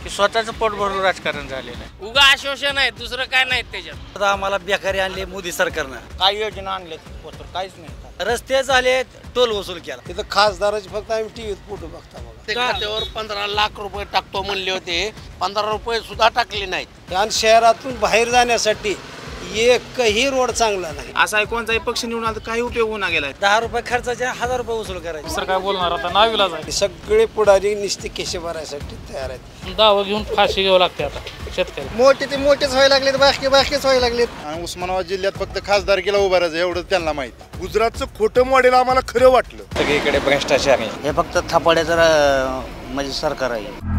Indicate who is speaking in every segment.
Speaker 1: की स्वतःचं पोट भरून राजकारण झालेलं आहे.
Speaker 2: उगा आश्वासन आहे, दुसरं काय नाही त्याच्यात.
Speaker 3: आता आम्हाला बेकारी आणली मोदी सरकारनं,
Speaker 1: काय योजना आणल्यात काहीच नाही.
Speaker 3: रस्ते झाले, टोल वसूल केला.
Speaker 4: तिथं खासदाराची फक्त आम्ही टीव्हीत फोटो बघता बघा.
Speaker 2: खात्यावर 15 लाख रुपये टाकतो म्हणले होते, 15 रुपये सुद्धा टाकले नाहीत.
Speaker 4: आणि शहरातून बाहेर जाण्यासाठी एकही रोड चांगला नाही.
Speaker 5: असा कोणताही पक्ष निवडून आला तर काही उपयोग होऊन गेलाय.
Speaker 3: 10 रुपये खर्चाचे 1000 रुपये वसूल करायचे.
Speaker 6: सर काय बोलणार आता, नावीलाज आहे.
Speaker 4: सगळे पुढारी निस्ते केशे भरायसाठी तयार आहेत.
Speaker 6: दावा घेऊन फाशी घ्यावं लागते आता शेतकरी.
Speaker 4: मोठे ते मोठेच व्हायला लागलेत, बाकीच व्हायला लागलेत.
Speaker 7: आणि उस्मानाबाद जिल्ह्यात फक्त खासदारकीला उभा राहायचं एवढं त्यांना माहिती. गुजरातचं खोटं मॉडेल आम्हाला खरं वाटलं.
Speaker 3: सगळीकडे भ्रष्टाचार आहे.
Speaker 1: हे फक्त थापाड्याचं म्हणजे सरकार आहे.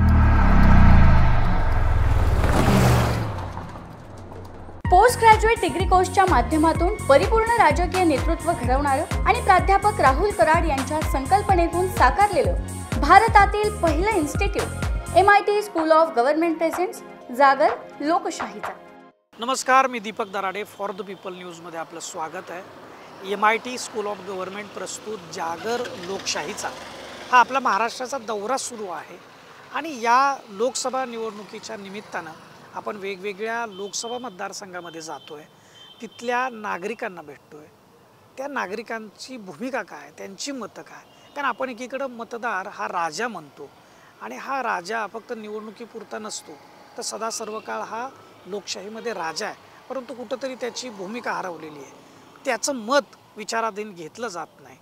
Speaker 8: पोस्ट ग्रॅज्युएट डिग्री कोर्सच्या माध्यमातून परिपूर्ण राजकीय नेतृत्व घडवणारं आणि प्राध्यापक राहुल कराड यांच्या संकल्पनेतून साकारलेलं भारतातील पहिलं institute MIT school of government presents जागर लोकशाहीचा.
Speaker 9: नमस्कार, मी Deepak Darade. For the people न्यूजमध्ये आपलं स्वागत आहे. MIT स्कूल ऑफ गव्हर्नमेंट प्रस्तुत जागर लोकशाहीचा हा आपला महाराष्ट्राचा दौरा सुरू आहे आणि या लोकसभा निवडणुकीच्या निमित्तानं आपण वेगवेगळ्या लोकसभा मतदारसंघामध्ये जातो आहे, तिथल्या नागरिकांना भेटतो आहे. त्या नागरिकांची भूमिका काय, त्यांची मतं काय. कारण आपण एकीकडं मतदार हा राजा म्हणतो आणि हा राजा फक्त निवडणुकीपुरता नसतो, तर सदा सर्व काळ हा लोकशाहीमध्ये राजा आहे. परंतु कुठंतरी त्याची भूमिका हरवलेली आहे. त्याचं मत विचाराधीन घेतलं जात नाही.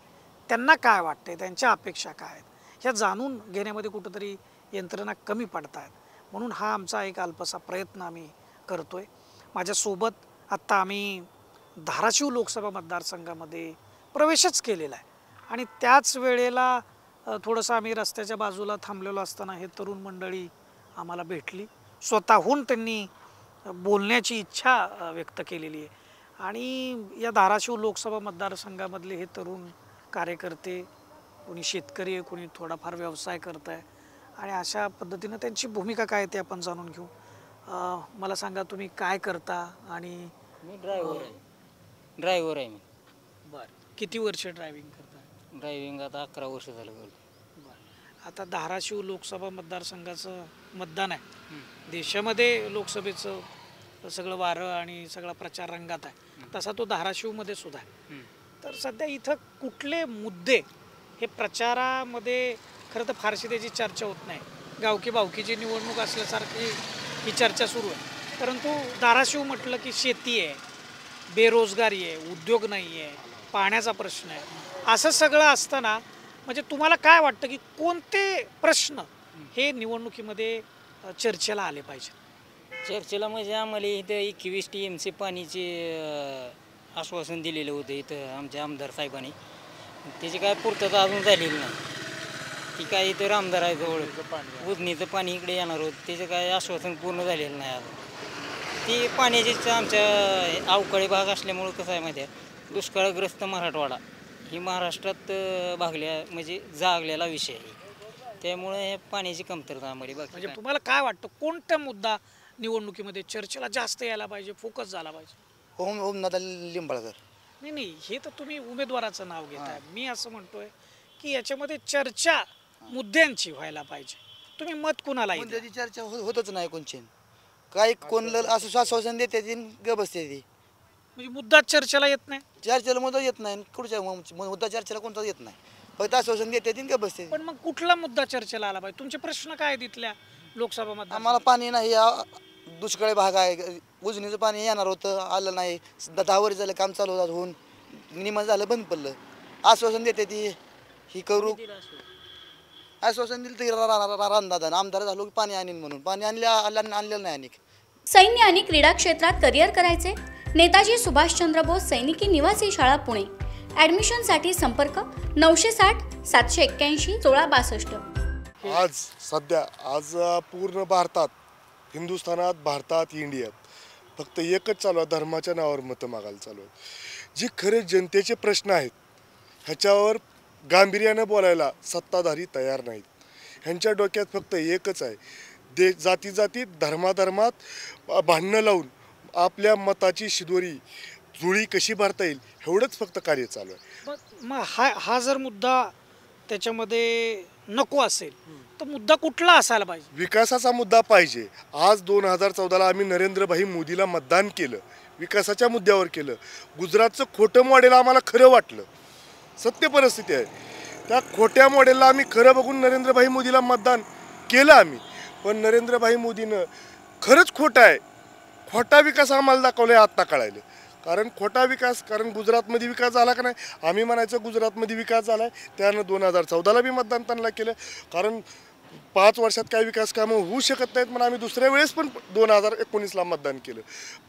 Speaker 9: त्यांना काय वाटतं, त्यांच्या अपेक्षा काय आहेत, ह्या जाणून घेण्यामध्ये कुठंतरी यंत्रणा कमी पडत आहेत. म्हणून हा आमचा एक अल्पसा प्रयत्न आम्ही करतो आहे. माझ्यासोबत आत्ता आम्ही धाराशिव लोकसभा मतदारसंघामध्ये प्रवेशच केलेला आहे आणि त्याच वेळेला थोडंसं आम्ही रस्त्याच्या बाजूला थांबलेलो असताना हे तरुण मंडळी आम्हाला भेटली. स्वतःहून त्यांनी बोलण्याची इच्छा व्यक्त केलेली आहे आणि या धाराशिव लोकसभा मतदारसंघामधले हे तरुण कार्यकर्ते, कोणी शेतकरी आहे, कोणी थोडाफार व्यवसाय करत आहे आणि अशा पद्धतीनं त्यांची भूमिका काय आहे ते आपण जाणून घेऊ. मला सांगा, तुम्ही काय करता? आणि
Speaker 1: मी ड्रायव्हर आहे. मी
Speaker 9: बरं, किती वर्ष ड्रायव्हिंग करता?
Speaker 1: ड्रायव्हिंग आता 11 वर्ष झालं.
Speaker 9: बरं, आता धाराशिव लोकसभा मतदारसंघाचं मतदान आहे. देशामध्ये लोकसभेचं सगळं वारं आणि सगळा प्रचार रंगात आहे, तसा तो धाराशिवमध्ये सुद्धा आहे. तर सध्या इथं कुठले मुद्दे हे प्रचारामध्ये, खरं तर फारशी त्याची चर्चा होत नाही. गावकी बावकीची निवडणूक असल्यासारखी ही चर्चा सुरू आहे. परंतु धाराशिव म्हटलं की शेती आहे, बेरोजगारी आहे, उद्योग नाही आहे, पाण्याचा प्रश्न आहे. असं सगळं असताना म्हणजे तुम्हाला काय वाटतं की कोणते प्रश्न हे निवडणुकीमध्ये चर्चेला आले पाहिजे?
Speaker 1: चर्चेला म्हणजे आम्हाला इथं 21 TMC पाणीचे आश्वासन दिलेलं होतं इथं आमच्या आमदार साहेबांनी. त्याची काय पूर्तता अजून झालेली नाही. ती काय इथं आमदार आहे जवळ, उजनीचं पाणी इकडे येणार होतं, त्याचं काय आश्वासन पूर्ण झालेलं नाही अजून. ती पाण्याचीच आमच्या अवकाळी भाग असल्यामुळं कसं आहे माहिती आहे, दुष्काळग्रस्त मराठवाडा ही महाराष्ट्रात म्हणजे जागलेला विषय आहे. त्यामुळे हे पाण्याची कमतरता आम्हाला.
Speaker 9: म्हणजे तुम्हाला काय वाटतं, कोणता मुद्दा निवडणुकीमध्ये चर्चेला जास्त यायला पाहिजे, फोकस झाला पाहिजे?
Speaker 3: ओमनाथ लिंबाळकर.
Speaker 9: नाही, हे तर तुम्ही उमेदवाराचं नाव घेताय. मी असं म्हणतोय की याच्यामध्ये चर्चा मुद्द्यांची व्हायला पाहिजे. तुम्ही मत कुणाला?
Speaker 3: मुद्द्याची चर्चा होतच नाही. कोणची काय कोणलं असं आश्वासन देते ग बसते ती,
Speaker 9: म्हणजे मुद्दा चर्चेला येत नाही.
Speaker 3: चर्चेला मुद्दा येत नाही. कुठच्या मुद्दा चर्चेला कोणता येत नाही, फक्त आश्वासन देते ती ग बसते.
Speaker 9: पण मग कुठला मुद्दा चर्चेला आला पाहिजे? तुमचे प्रश्न काय आहेत इथल्या लोकसभा मध्ये?
Speaker 3: आम्हाला पाणी नाही, दुष्काळी भाग आहे, उजनीचं पाणी येणार होतं, आलं नाही. 10 वर्ष झालं काम चालू होऊन नियमन झालं, बंद पडलं. आश्वासन देते ती, ही करू आश्वासन दिलं तरी रामदादा आमदार झालो की पाणी आणीन म्हणून. पाणी आणलेलं नाही. आणि
Speaker 8: सैन्य आणि क्रीडा क्षेत्रात करिअर करायचे? नेताजी सुभाषचंद्र बोस सैनिकी निवासी शाळा पुणे. ॲडमिशनसाठी संपर्क 960 781 1662.
Speaker 7: आज पूर्ण भारतात, हिंदुस्थानात, भारतात, इंडियात फक्त एकच चालू आहे, धर्माच्या नावावर मतं मागायला चालू आहे. जे खरे जनतेचे प्रश्न आहेत ह्याच्यावर गांभीर्यानं बोलायला सत्ताधारी तयार नाहीत. ह्यांच्या डोक्यात फक्त एकच आहे, जातीत धर्मात भांडणं लावून आपल्या मताची शिदोरी जुळी कशी भरता येईल एवढंच फक्त कार्य चालू आहे.
Speaker 9: मग हा जर मुद्दा त्याच्यामध्ये नको असेल तर मुद्दा कुठला असायला पाहिजे?
Speaker 7: विकासाचा मुद्दा पाहिजे. आज 2014ला आम्ही नरेंद्रभाई मोदीला मतदान केलं, विकासाच्या मुद्द्यावर केलं. गुजरातचं खोटं मॉडेल आम्हाला खरं वाटलं, सत्य परिस्थिती आहे. त्या खोट्या मॉडेलला आम्ही खरं बघून नरेंद्रभाई मोदीला मतदान केलं आम्ही. पण नरेंद्रभाई मोदीनं खरंच खोटं आहे, खोटा विकास आम्हाला दाखवला आहे आत्ता कळायलं. कारण खोटा विकास, कारण गुजरातमध्ये विकास झाला का नाही, आम्ही म्हणायचं गुजरातमध्ये विकास झाला आहे, त्यानं 2014ला बी मतदान त्यांना केलं. कारण 5 वर्षात काही विकास कामं होऊ शकत नाहीत म्हणून आम्ही दुसऱ्या वेळेस पण 2019ला मतदान केलं.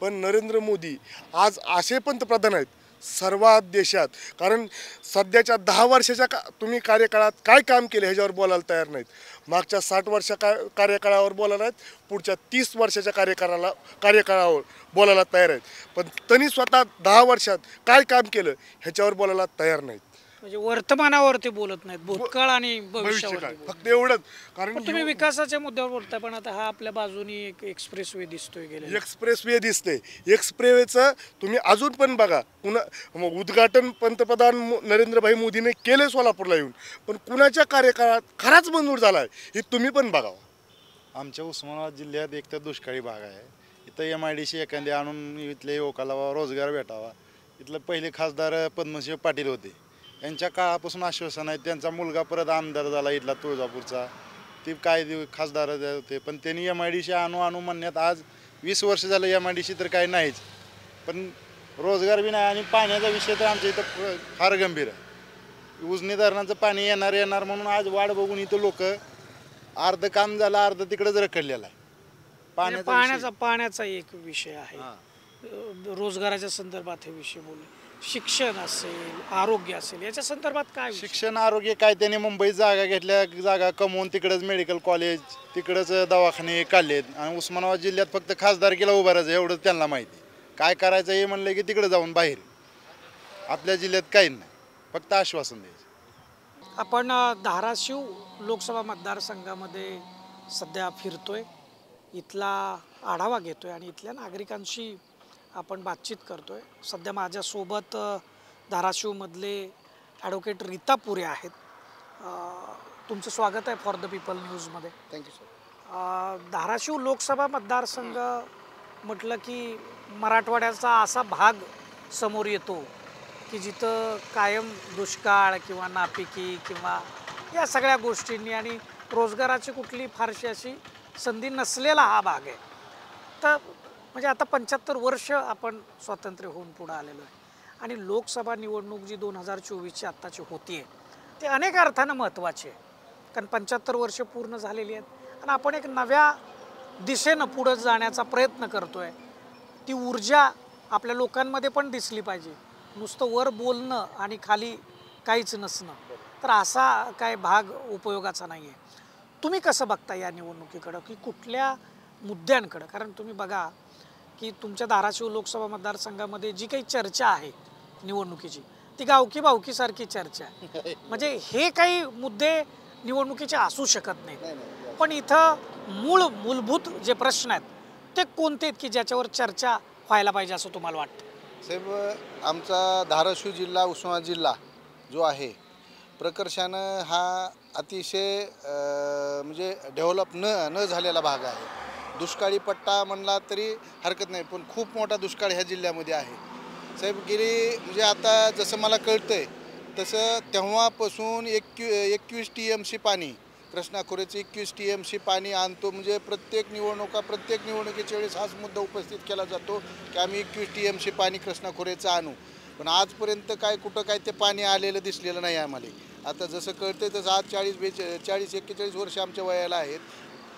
Speaker 7: पण नरेंद्र मोदी आज असे पंतप्रधान आहेत सर्वात देशात. कारण सध्याच्या 10 वर्षाच्या तुम्ही कार्यकाळात काय काम केलं ह्याच्यावर बोलायला तयार नाहीत. मागच्या 60 वर्षा कार्यकाळावर बोलायला नाहीत, पुढच्या 30 वर्षाच्या कार्यकाळावर बोलायला तयार आहेत. पण त्यांनी स्वतः 10 वर्षात काय काम केलं ह्याच्यावर बोलायला तयार नाहीत.
Speaker 9: म्हणजे वर्तमानावरती बोलत नाहीत, भूतकाळ आणि
Speaker 7: भविष्यकाळ
Speaker 9: भविष्यावर.
Speaker 7: फक्त एवढंच. कारण
Speaker 9: तुम्ही विकासाच्या मुद्द्यावर बोलताय, पण आता हा आपल्या बाजूनी एक एक्सप्रेस वे दिसतोय गेले.
Speaker 7: एक्सप्रेस वे दिसते. एक्सप्रेसवेचं तुम्ही अजून पण बघा, पुन्हा उद्घाटन पंतप्रधान नरेंद्रभाई मोदीने केले सोलापूरला येऊन, पण कुणाच्या कार्यकाळात खराच मंजूर झाला आहे हे तुम्ही पण बघावं.
Speaker 10: आमच्या उस्मानाबाद जिल्ह्यात एकतर दुष्काळी भाग आहे. इथं MIDC एखादी आणून इथल्या युवकाला रोजगार भेटावा. इथलं पहिले खासदार पद्मसिंह पाटील होते, यांच्या काळापासून आश्वासन आहे. त्यांचा मुलगा परत आमदार झाला इथला तुळजापूरचा, ते काय खासदार होते. पण त्यांनी MIDC आणू म्हणण्यात आज 20 वर्ष झालं MIDC तर काही नाहीच. पण रोजगार बी नाही आणि पाण्याचा विषय तर आमच्या इथं फार गंभीर आहे. उजनी धरणाचं पाणी येणार म्हणून आज वाट बघून इथं लोक अर्ध काम झालं, अर्ध तिकडंच रखडलेलं आहे.
Speaker 9: पाण्याचा एक विषय आहे. रोजगाराच्या संदर्भात हे विषय बोलू. शिक्षण असेल, आरोग्य असेल, याच्या संदर्भात काय?
Speaker 10: शिक्षण आरोग्य काय, त्यांनी मुंबईत जागा घेतल्या, जागा कमवून तिकडंच मेडिकल कॉलेज, तिकडंच दवाखाने काढलेत. आणि उस्मानाबाद जिल्ह्यात फक्त खासदारकीला उभं राहायचं एवढंच त्यांना माहिती. काय करायचं हे म्हणलं की तिकडे जाऊन बाहेर. आपल्या जिल्ह्यात काही नाही, फक्त आश्वासन द्यायचं.
Speaker 9: आपण धाराशिव लोकसभा मतदारसंघामध्ये सध्या फिरतोय, इथला आढावा घेतोय आणि इथल्या नागरिकांशी आपण बातचीत करतोय. सध्या माझ्यासोबत धाराशिवमधले ॲडव्होकेट रीता पुरे आहेत. तुमचं स्वागत आहे फॉर द पीपल न्यूजमध्ये.
Speaker 3: Thank you sir.
Speaker 9: धाराशिव लोकसभा मतदारसंघ म्हटलं की मराठवाड्याचा असा भाग समोर येतो की जिथं कायम दुष्काळ किंवा नापिकी किंवा या सगळ्या गोष्टींनी आणि रोजगाराची कुठली फारशी अशी संधी नसलेला हा भाग आहे. तर म्हणजे आता 75 वर्ष आपण स्वातंत्र्य होऊन पुढं आलेलो आहे आणि लोकसभा निवडणूक जी 2024ची आत्ताची होती आहे ते अनेक अर्थानं महत्त्वाची आहे. कारण 75 वर्ष पूर्ण झालेली आहेत आणि आपण एक नव्या दिशेनं पुढं जाण्याचा प्रयत्न करतो आहे. ती ऊर्जा आपल्या लोकांमध्ये पण दिसली पाहिजे. नुसतं वर बोलणं आणि खाली काहीच नसणं तर असा काय भाग उपयोगाचा नाही आहे. तुम्ही कसं बघता या निवडणुकीकडं की कुठल्या मुद्द्यांकडं? कारण तुम्ही बघा की तुमच्या धाराशिव लोकसभा मतदारसंघामध्ये जी काही चर्चा आहे निवडणुकीची ती गावकी भावकीसारखी चर्चा आहे. म्हणजे हे काही मुद्दे निवडणुकीचे असू शकत नाही, पण इथं मूलभूत जे प्रश्न आहेत ते कोणते आहेत की ज्याच्यावर चर्चा व्हायला पाहिजे असं तुम्हाला वाटतं?
Speaker 3: साहेब, आमचा धाराशिव जिल्हा उस्मानाबाद जिल्हा जो आहे प्रकर्षानं हा अतिशय म्हणजे डेव्हलप न झालेला भाग आहे. दुष्काळी पट्टा म्हणला तरी हरकत नाही, पण खूप मोठा दुष्काळ ह्या जिल्ह्यामध्ये आहे. साहेब, गेली म्हणजे आता जसं मला कळतंय तसं तेव्हापासून 21 TMC पाणी, कृष्णा खोऱ्याचं 21 TMC पाणी आणतो. म्हणजे प्रत्येक निवडणुकीच्या वेळेस हाच मुद्दा उपस्थित केला जातो की आम्ही 21 TMC पाणी कृष्णा खोऱ्याचं आणू. पण आजपर्यंत कुठं काय ते पाणी आलेलं दिसलेलं नाही आम्हाला. आता जसं कळतंय तसं आज 40-41 वर्ष आमच्या वयाला आहेत,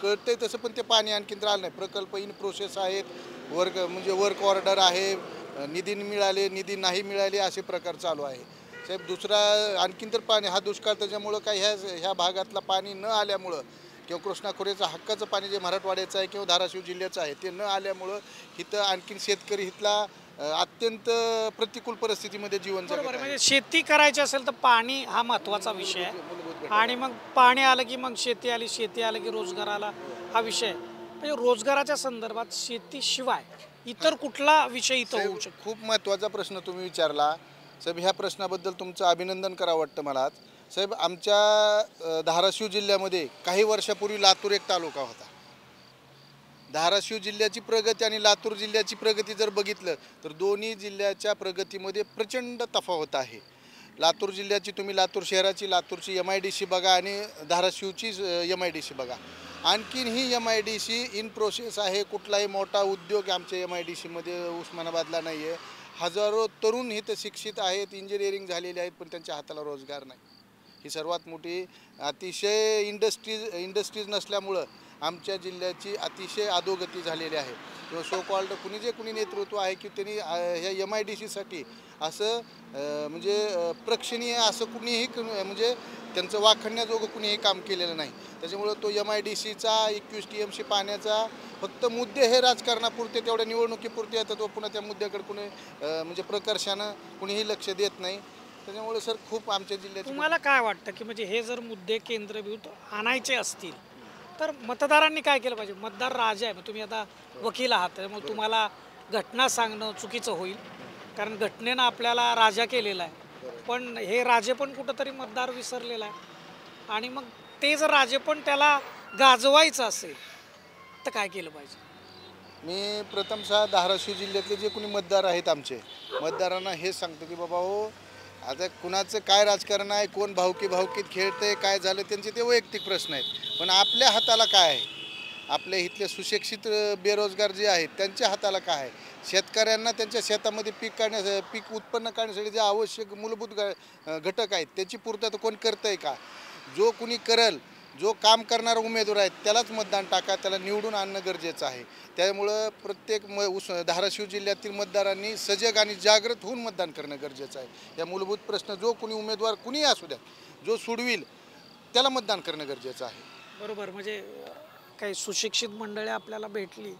Speaker 3: कळतंय तसं पण ते पाणी आणखीन तर आलं नाही. प्रकल्प इन प्रोसेस आहेत, वर्क ऑर्डर आहे, निधी मिळाले, निधी नाही मिळाले, असे प्रकार चालू आहे. साहेब, दुसरा आणखीन तर पाणी हा दुष्काळ त्याच्यामुळं काय ह्या भागातला पाणी न आल्यामुळं किंवा कृष्णा खोऱ्याचं हक्काचं पाणी जे मराठवाड्याचं आहे किंवा धाराशिव जिल्ह्याचं आहे ते न आल्यामुळं इथं आणखीन शेतकरी इथला अत्यंत प्रतिकूल परिस्थितीमध्ये जीवन जगत आहे.
Speaker 9: म्हणजे शेती करायची असेल तर पाणी हा महत्त्वाचा विषय आहे आणि मग पाणी आलं की मग शेती आली, शेती आलं की रोजगार आला, हा विषय. म्हणजे रोजगाराच्या संदर्भात शेतीशिवाय इतर कुठला विषय इथं होऊ शकतो?
Speaker 3: खूप महत्त्वाचा प्रश्न तुम्ही विचारला साहेब. ह्या प्रश्नाबद्दल तुमचं अभिनंदन करावं वाटतं मला.
Speaker 11: साहेब आमच्या धाराशिव जिल्ह्यामध्ये काही वर्षापूर्वी लातूर एक तालुका होता. धाराशिव जिल्ह्याची प्रगती आणि लातूर जिल्ह्याची प्रगती जर बघितलं तर दोन्ही जिल्ह्याच्या प्रगतीमध्ये प्रचंड तफावत आहे. लातूर जिल्ह्याची तुम्ही लातूर शहराची लातूरची MIDC बघा आणि धाराशिवची MIDC बघा. आणखीन ही MIDC इन प्रोसेस आहे. कुठलाही मोठा उद्योग आमच्या MIDCमध्ये उस्मानाबादला नाही आहे. हजारो तरुण इथं शिक्षित आहेत, इंजिनिअरिंग झालेले आहेत, पण त्यांच्या हाताला रोजगार नाही. ही सर्वात मोठी अतिशय इंडस्ट्रीज नसल्यामुळं आमच्या जिल्ह्याची अतिशय अधोगती झालेली आहे. किंवा सो कॉल्ड कुणी नेतृत्व आहे की त्यांनी ह्या MIDCसाठी असं म्हणजे प्रेक्षणीय असं कुणीही म्हणजे त्यांचं वाखण्याजोगं कुणीही काम केलेलं नाही. त्याच्यामुळं तो MIDCचा 21 TMC पाण्याचा फक्त मुद्दे हे राजकारणापुरते तेवढ्या निवडणुकीपुरते येतात व पुन्हा त्या मुद्द्याकडे कुणी म्हणजे प्रकर्षानं कुणीही लक्ष देत नाही. त्याच्यामुळे सर खूप आमच्या जिल्ह्यात.
Speaker 9: तुम्हाला काय वाटतं की म्हणजे हे जर मुद्दे केंद्रबिंदूत आणायचे असतील तर मतदारांनी काय केलं पाहिजे? मतदार राजा आहे, मग तुम्ही आता वकील आहात त्यामुळे तुम्हाला घटना सांगणं चुकीचं होईल, कारण घटनेनं आपल्याला राजा केलेला आहे. पण हे राजे पण कुठंतरी मतदार विसरलेला आहे आणि मग ते जर राजे पण त्याला गाजवायचं असेल तर काय केलं पाहिजे?
Speaker 11: मी प्रथमतः धाराशिव जिल्ह्यातले जे कोणी मतदार आहेत आमचे मतदारांना हे सांगतो की बाबा हो, आता कुणाचं काय राजकारण आहे, कोण भावकीत खेळतंय, काय झालं त्यांचे ते वैयक्तिक प्रश्न आहेत. पण आपल्या हाताला काय आहे? आपल्या इथले सुशिक्षित बेरोजगार जे आहेत त्यांच्या हाताला काय आहे? शेतकऱ्यांना त्यांच्या शेतामध्ये पीक उत्पन्न काढण्यासाठी जे आवश्यक मूलभूत घटक आहेत त्याची पूर्तता कोण करतंय का? जो कुणी करल, जो काम करणारा उमेदवार आहे त्यालाच मतदान टाका, त्याला निवडून आणणं गरजेचं आहे. त्यामुळं प्रत्येक धाराशिव जिल्ह्यातील मतदारांनी सजग आणि जागृत होऊन मतदान करणं गरजेचं आहे. या मूलभूत प्रश्न जो कुणी उमेदवार कुणीही असू द्या जो सोडविल त्याला मतदान करणं गरजेचं आहे.
Speaker 9: बरोबर. म्हणजे काही सुशिक्षित मंडळी आपल्याला भेटली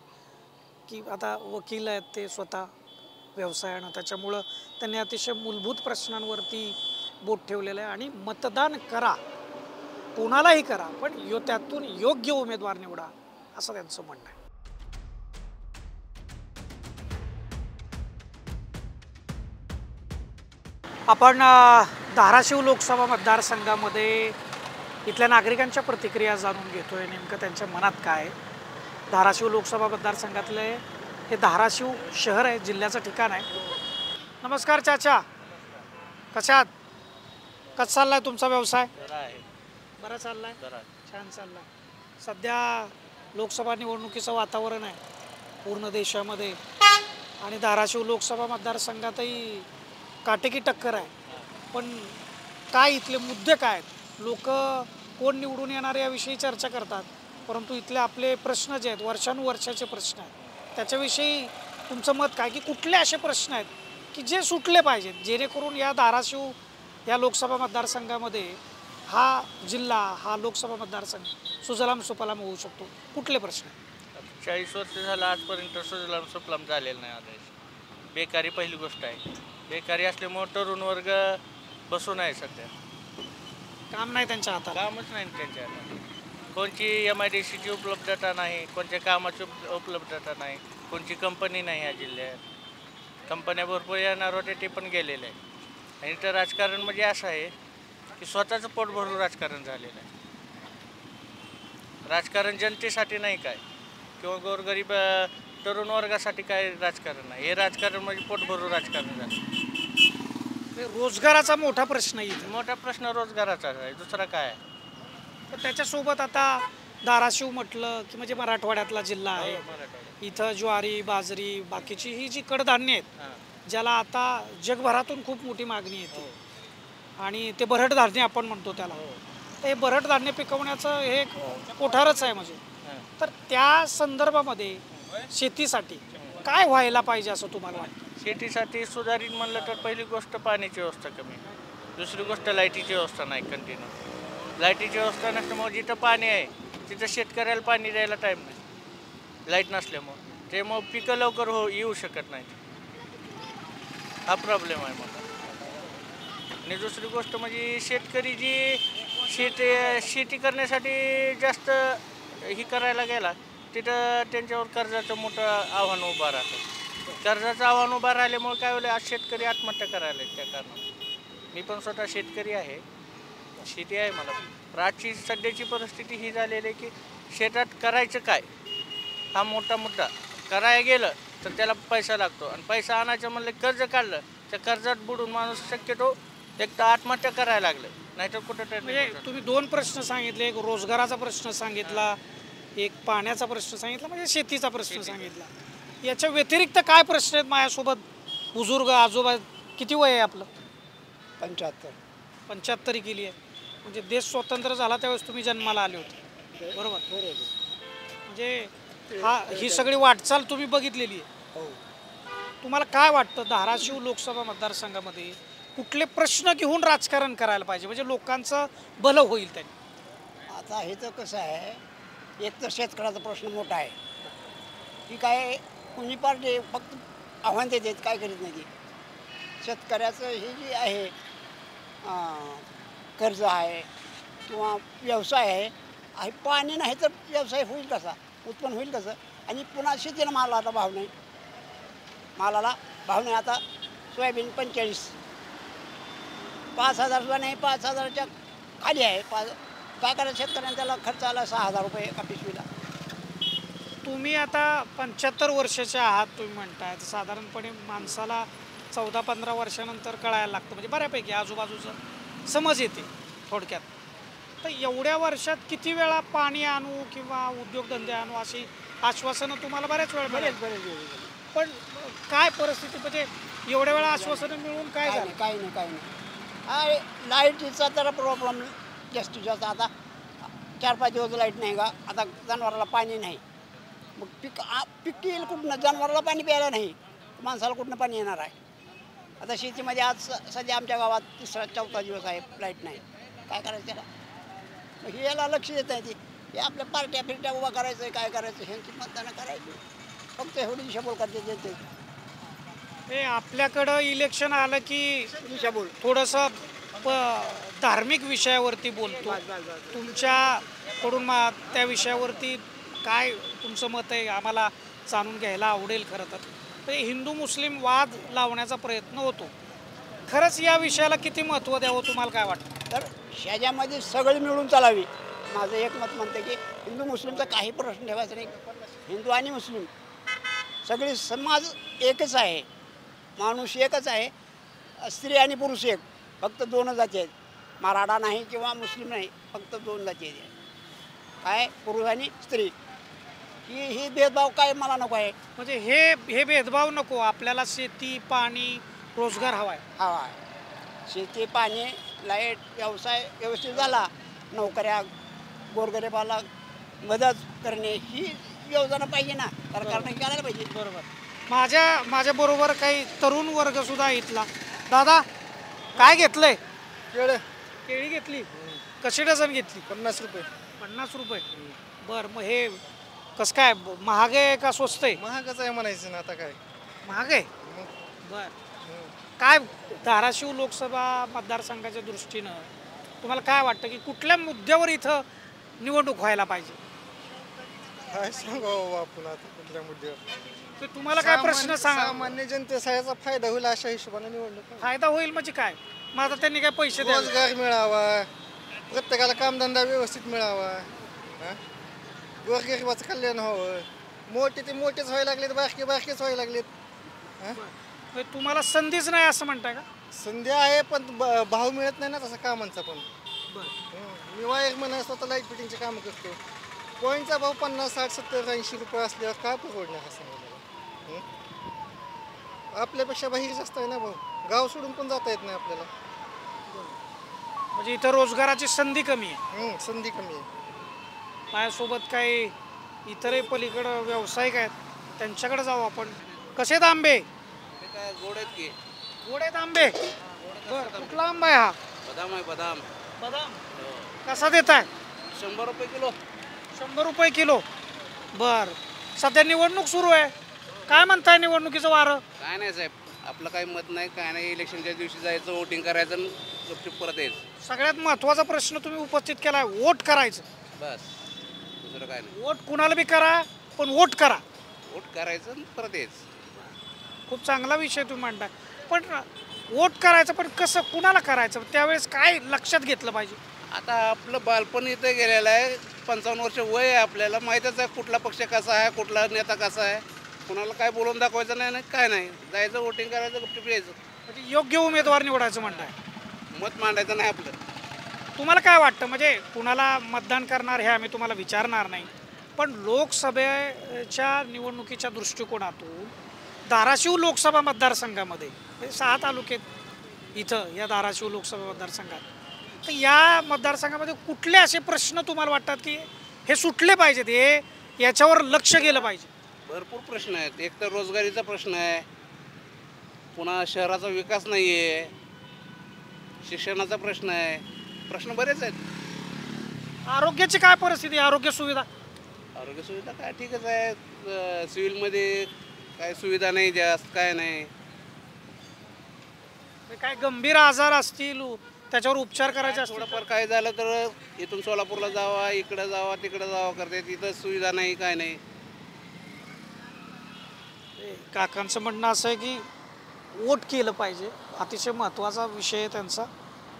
Speaker 9: की आता वकील आहेत ते स्वतः व्यवसायानं, त्याच्यामुळं त्यांनी अतिशय मूलभूत प्रश्नांवरती बोट ठेवलेलं आहे. आणि मतदान करा, कोणालाही करा, पण त्यातून योग्य उमेदवार निवडा असं त्यांचं म्हणणं आहे. आपण धाराशिव लोकसभा मतदारसंघामध्ये इथल्या नागरिकांच्या प्रतिक्रिया जाणून घेतोय, नेमकं त्यांच्या मनात काय आहे. धाराशिव लोकसभा मतदारसंघातले हे धाराशिव शहर आहे, जिल्ह्याचं ठिकाण आहे. नमस्कार चाचा, कशात कसं चाललाय तुमचा व्यवसाय? बरा चाललाय, छान चाललाय. सध्या लोकसभा निवडणुकीचं वातावरण आहे पूर्ण देशामध्ये आणि धाराशिव लोकसभा मतदारसंघातही काटेकी टक्कर आहे. पण काय इथले मुद्दे काय आहेत? लोक कोण निवडून येणार याविषयी चर्चा करतात, परंतु इथले आपले प्रश्न जे आहेत वर्षानुवर्षाचे प्रश्न आहेत त्याच्याविषयी तुमचं मत काय? की कुठले असे प्रश्न आहेत की जे सुटले पाहिजेत जेणेकरून या धाराशिव या लोकसभा मतदारसंघामध्ये हा जिल्हा, हा लोकसभा मतदारसंघ सुजलाम सुफलाम होऊ शकतो? कुठले प्रश्न आहेत?
Speaker 12: 40 वर्ष झालं आजपर्यंत सुजलाम सुफलाम झालेलं नाही. आता बेकारी पहिली गोष्ट आहे. बेकारी असल्यामुळे तरुण वर्ग बसून आहे, सध्या
Speaker 9: काम नाही त्यांच्या हातात,
Speaker 12: कामच नाही त्यांच्या हातात. कोणची MIDCची उपलब्धता नाही, कोणत्या कामाची उपलब्धता नाही, कोणची कंपनी नाही ह्या जिल्ह्यात. कंपन्या भरपूर येणार होते ते पण गेलेले आहे. आणि इथं राजकारण म्हणजे असं आहे की स्वतःचं पोट भरून राजकारण झालेलं आहे. राजकारण जनतेसाठी नाही काय, किंवा गोरगरीब तरुण वर्गासाठी काय राजकारण नाही. हे राजकारण म्हणजे पोट भरून राजकारण झालं.
Speaker 9: रोजगाराचा मोठा प्रश्न आहे.
Speaker 12: मोठा प्रश्न रोजगाराचा आहे, दुसरा काय आहे?
Speaker 9: तर त्याच्यासोबत आता धाराशिव म्हटलं की म्हणजे मराठवाड्यातला जिल्हा आहे. इथं ज्वारी, बाजरी, बाकीची ही जी कडधान्य आहेत ज्याला आता जगभरातून खूप मोठी मागणी येते आणि ते भरड धान्य आपण म्हणतो त्याला, तर हे भरड धान्य पिकवण्याचं हे कोठारच आहे. म्हणजे तर त्या संदर्भामध्ये शेतीसाठी काय व्हायला पाहिजे असं तुम्हाला वाटतं?
Speaker 12: शेतीसाठी सुधारित म्हणलं तर पहिली गोष्ट पाण्याची व्यवस्था कमी, दुसरी गोष्ट लाईटीची व्यवस्था नाही. कंटिन्यू लाईटीची व्यवस्था नसल्यामुळे जिथं पाणी आहे तिथं शेतकऱ्याला पाणी द्यायला टाईम नाही, लाईट नसल्यामुळं. त्यामुळं पिकं लवकर येऊ शकत नाहीत. हा प्रॉब्लेम आहे मला. आणि दुसरी गोष्ट म्हणजे शेतकरी जी शेती करण्यासाठी जास्त ही करायला गेला तिथं त्यांच्यावर कर्जाचं मोठं आव्हान उभं राहतं. कर्जाचं आव्हान उभं राहिल्यामुळे काय होईल, आज शेतकरी आत्महत्या करायला त्या कारणात. मी पण स्वतः शेतकरी आहे. शेती आहे मला. पण आजची सध्याची परिस्थिती ही झालेली आहे की शेतात करायचं काय हा मोठा मुद्दा. करायला गेलं तर त्याला पैसा लागतो आणि पैसा आणायचं म्हणलं कर्ज काढलं त्या कर्जात बुडून माणूस शक्यतो एक तर आत्महत्या करायला लागलं, नाहीतर कुठं
Speaker 9: म्हणजे तुम्ही दोन प्रश्न सांगितले, एक रोजगाराचा प्रश्न सांगितला, एक पाण्याचा प्रश्न सांगितला, म्हणजे शेतीचा प्रश्न सांगितला. याच्या व्यतिरिक्त काय प्रश्न आहेत माझ्यासोबत? बुजुर्ग आजोबा, किती वय आहे आपलं? 75 केली आहे. म्हणजे देश स्वतंत्र झाला त्यावेळेस तुम्ही जन्माला आले होते, बरोबर? म्हणजे ही सगळी वाटचाल तुम्ही बघितलेली आहे. तुम्हाला काय वाटतं धाराशिव लोकसभा मतदारसंघामध्ये कुठले प्रश्न घेऊन राजकारण करायला पाहिजे म्हणजे लोकांचं भलं होईल त्यांनी?
Speaker 13: आता हे तर कसं आहे, एक तर शेतकऱ्याचा प्रश्न मोठा आहे की काय कुणी पार्टी फक्त आव्हान देतात, काय करीत नाही. शेतकऱ्याचं हे जे आहे कर्ज आहे किंवा व्यवसाय आहे, पाणी नाही तर व्यवसाय होईल कसा, उत्पन्न होईल कसं? आणि पुन्हा शेतीला मालाला भाव नाही, मालाला भाव नाही. आता सोयाबीन 45, 5,000 सुद्धा नाही, 5,000च्या खाली आहे. काय करायचं शेतकऱ्यांना? त्याला खर्च आला 6,000 रुपये एका पिशवीला.
Speaker 9: तुम्ही आता 75 वर्षाचे आहात तुम्ही म्हणताय, तर साधारणपणे माणसाला 14-15 वर्षानंतर कळायला लागतं, म्हणजे बऱ्यापैकी आजूबाजूचं समज येते थोडक्यात. तर एवढ्या वर्षात किती वेळा पाणी आणू किंवा उद्योगधंदे आणू अशी आश्वासनं तुम्हाला बऱ्याच वेळा मिळेल. पण काय परिस्थिती, म्हणजे एवढ्या वेळा आश्वासनं मिळून काय झालं?
Speaker 13: काही नाही. अरे लाईटीचा तर प्रॉब्लेम जास्तीत जास्त. आता 4-5 दिवस लाईट नाही का, आता जनावराला पाणी नाही, मग पीक येईल कुठनं? जनावराला पाणी प्यायला नाही, माणसाला कुठनं पाणी येणार आहे? आता शेतीमध्ये आज सध्या आमच्या गावात 3-4 दिवस आहे लाईट नाही, काय करायचं त्याला? मग हे याला लक्ष देत नाही. हे आपल्या पार्ट्या फिरट्या उभा करायचं आहे, काय करायचं ह्यांची मतदानं करायची, फक्त एवढी दिशाभूल करते देते.
Speaker 9: हे आपल्याकडं इलेक्शन आलं की थोडंसं धार्मिक विषयावरती बोलतो. तुमच्याकडून त्या विषयावरती काय तुमचं मत आहे आम्हाला जाणून घ्यायला आवडेल. खरं तर हिंदू मुस्लिम वाद लावण्याचा प्रयत्न होतो. खरंच या विषयाला किती महत्त्व द्यावं तुम्हाला काय वाटतं?
Speaker 13: तर ह्याच्यामध्ये सगळी मिळून चालावी. माझं एक मत म्हणतं की हिंदू मुस्लिमचा काही प्रश्न ठेवायचा नाही. हिंदू आणि मुस्लिम सगळे समाज एकच आहे, माणूस एकच आहे. स्त्री आणि पुरुष एक, फक्त 2 जाती आहेत. मराठा नाही किंवा मुस्लिम नाही, फक्त 2 जाती आहेत. काय पुरुष आणि स्त्री, ही भेदभाव काय मला नको आहे.
Speaker 9: म्हणजे हे भेदभाव नको आपल्याला. शेती पाणी रोजगार हवा आहे.
Speaker 13: शेती पाणी लाईट व्यवसाय व्यवस्थित झाला, नोकऱ्या गोरगरिबाला मदत करणे ही योजना पाहिजे ना, सरकारने करायला पाहिजे.
Speaker 9: बरोबर. माझ्याबरोबर काही तरुण वर्ग सुद्धा इथला. दादा काय घेतलंय? केळी घेतली. कशी डझन घेतली?
Speaker 14: 50 रुपये.
Speaker 9: 50 रुपये. बरं, मग हे कसं काय, महाग आहे का स्वस्त आहे?
Speaker 14: महागच आहे म्हणायचं ना, आता काय
Speaker 9: महाग आहे. बर, काय धाराशिव लोकसभा मतदारसंघाच्या दृष्टीनं तुम्हाला काय वाटतं की कुठल्या मुद्द्यावर इथं निवडणूक व्हायला पाहिजे?
Speaker 14: काय सांगावं आपण आता कुठल्या मुद्द्यावर?
Speaker 9: तर तुम्हाला काय प्रश्न सांगा?
Speaker 14: सामान्य जनतेचा याचा फायदा होईल अशा हिशोबाने निवडणूक.
Speaker 9: फायदा होईल म्हणजे काय? मग आता त्यांनी काय पैसे द्यावे?
Speaker 14: रोजगार मिळावा, प्रत्येकाला कामधंदा व्यवस्थित मिळावा, गोरगरिबाचं कल्याण व्हावं. मोठे ते मोठेच व्हायला लागलेत, बारकेच व्हायला लागलेत.
Speaker 9: तुम्हाला संधीच नाही असं म्हणताय का?
Speaker 14: संधी आहे पण भाव मिळत नाही ना तसा कामांचा. पण मी वायरमन स्वतः लाईट फिटिंगचे कामं करतो. कोईनचा भाव 50, 60, 70, 80 रुपये असल्यावर काय परवडणार असं मला? आपल्यापेक्षा बाहेर जास्त आहे ना भाऊ. गाव सोडून पण जाता येत नाही आपल्याला.
Speaker 9: म्हणजे इथं रोजगाराची संधी कमी आहे.
Speaker 14: संधी कमी आहे.
Speaker 9: माझ्यासोबत काही इतरही पलीकडं व्यावसायिक आहेत, त्यांच्याकडे जाऊ आपण. कसे आहेत आंबे?
Speaker 2: गोड आहेत की.
Speaker 9: गोड आहेत आंबे. बरं, कुठला आंबा आहे हा?
Speaker 2: बदाम आहे. बदाम.
Speaker 9: कसा देत आहे?
Speaker 2: 100 रुपये किलो.
Speaker 9: 100 रुपये किलो. बर, सध्या निवडणूक सुरू आहे, काय म्हणताय निवडणुकीचं वारं?
Speaker 2: काय नाही साहेब, आपलं काही मत नाही, काय नाही. इलेक्शनच्या दिवशी जायचं, वोटिंग करायचं आणि गपचूप परत यायचं.
Speaker 9: सगळ्यात महत्त्वाचा प्रश्न तुम्ही उपस्थित केला, वोट करायचं.
Speaker 2: बस, दुसरं काय नाही.
Speaker 9: वोट कुणाला बी करा, पण वोट करा.
Speaker 2: वोट करायचं आणि परत यायचं.
Speaker 9: खूप चांगला विषय तुम्ही मांडताय. पण वोट करायचं, पण कसं कुणाला करायचं त्यावेळेस काय लक्षात घेतलं पाहिजे?
Speaker 2: आता आपलं बालपण इथं गेलेलं आहे, 55 वर्ष वय आहे, आपल्याला माहीतच आहे कुठला पक्ष कसा आहे, कुठला नेता कसा आहे. कुणाला काय बोलून दाखवायचं नाही, काय नाही, जायचं वोटिंग करायचं, गुपचूप यायचं.
Speaker 9: म्हणजे योग्य उमेदवार निवडायचं म्हणताय,
Speaker 2: मत मांडायचं नाही आपलं.
Speaker 9: तुम्हाला काय वाटतं? म्हणजे कुणाला मतदान करणार हे आम्ही तुम्हाला विचारणार नाही, पण लोकसभेच्या निवडणुकीच्या दृष्टिकोनातून धाराशिव लोकसभा मतदारसंघामध्ये 6 तालुक्यात इथं या धाराशिव लोकसभा मतदारसंघात, तर या मतदारसंघामध्ये कुठले असे प्रश्न तुम्हाला वाटतात की हे सुटले पाहिजेत, हे याच्यावर लक्ष गेलं पाहिजे?
Speaker 2: भरपूर प्रश्न आहेत. एक तर रोजगारीचा प्रश्न आहे, पुन्हा शहराचा विकास नाही आहे, शिक्षणाचा प्रश्न आहे, प्रश्न बरेच आहेत.
Speaker 9: आरोग्याची काय परिस्थिती, आरोग्य सुविधा?
Speaker 2: आरोग्य सुविधा काय ठीकच आहे, सिव्हिलमध्ये काय सुविधा नाही जास्त, काय नाही.
Speaker 9: काय गंभीर आजार असतील त्याच्यावर उपचार करायचे असतील,
Speaker 2: थोडंफार काय झालं तर इथून सोलापूरला जावा, इकडं जावा, तिकडं जावा करते, तिथं सुविधा नाही, काय नाही.
Speaker 9: काकांचं म्हणणं असं आहे की वोट केलं पाहिजे, अतिशय महत्त्वाचा विषय आहे त्यांचा.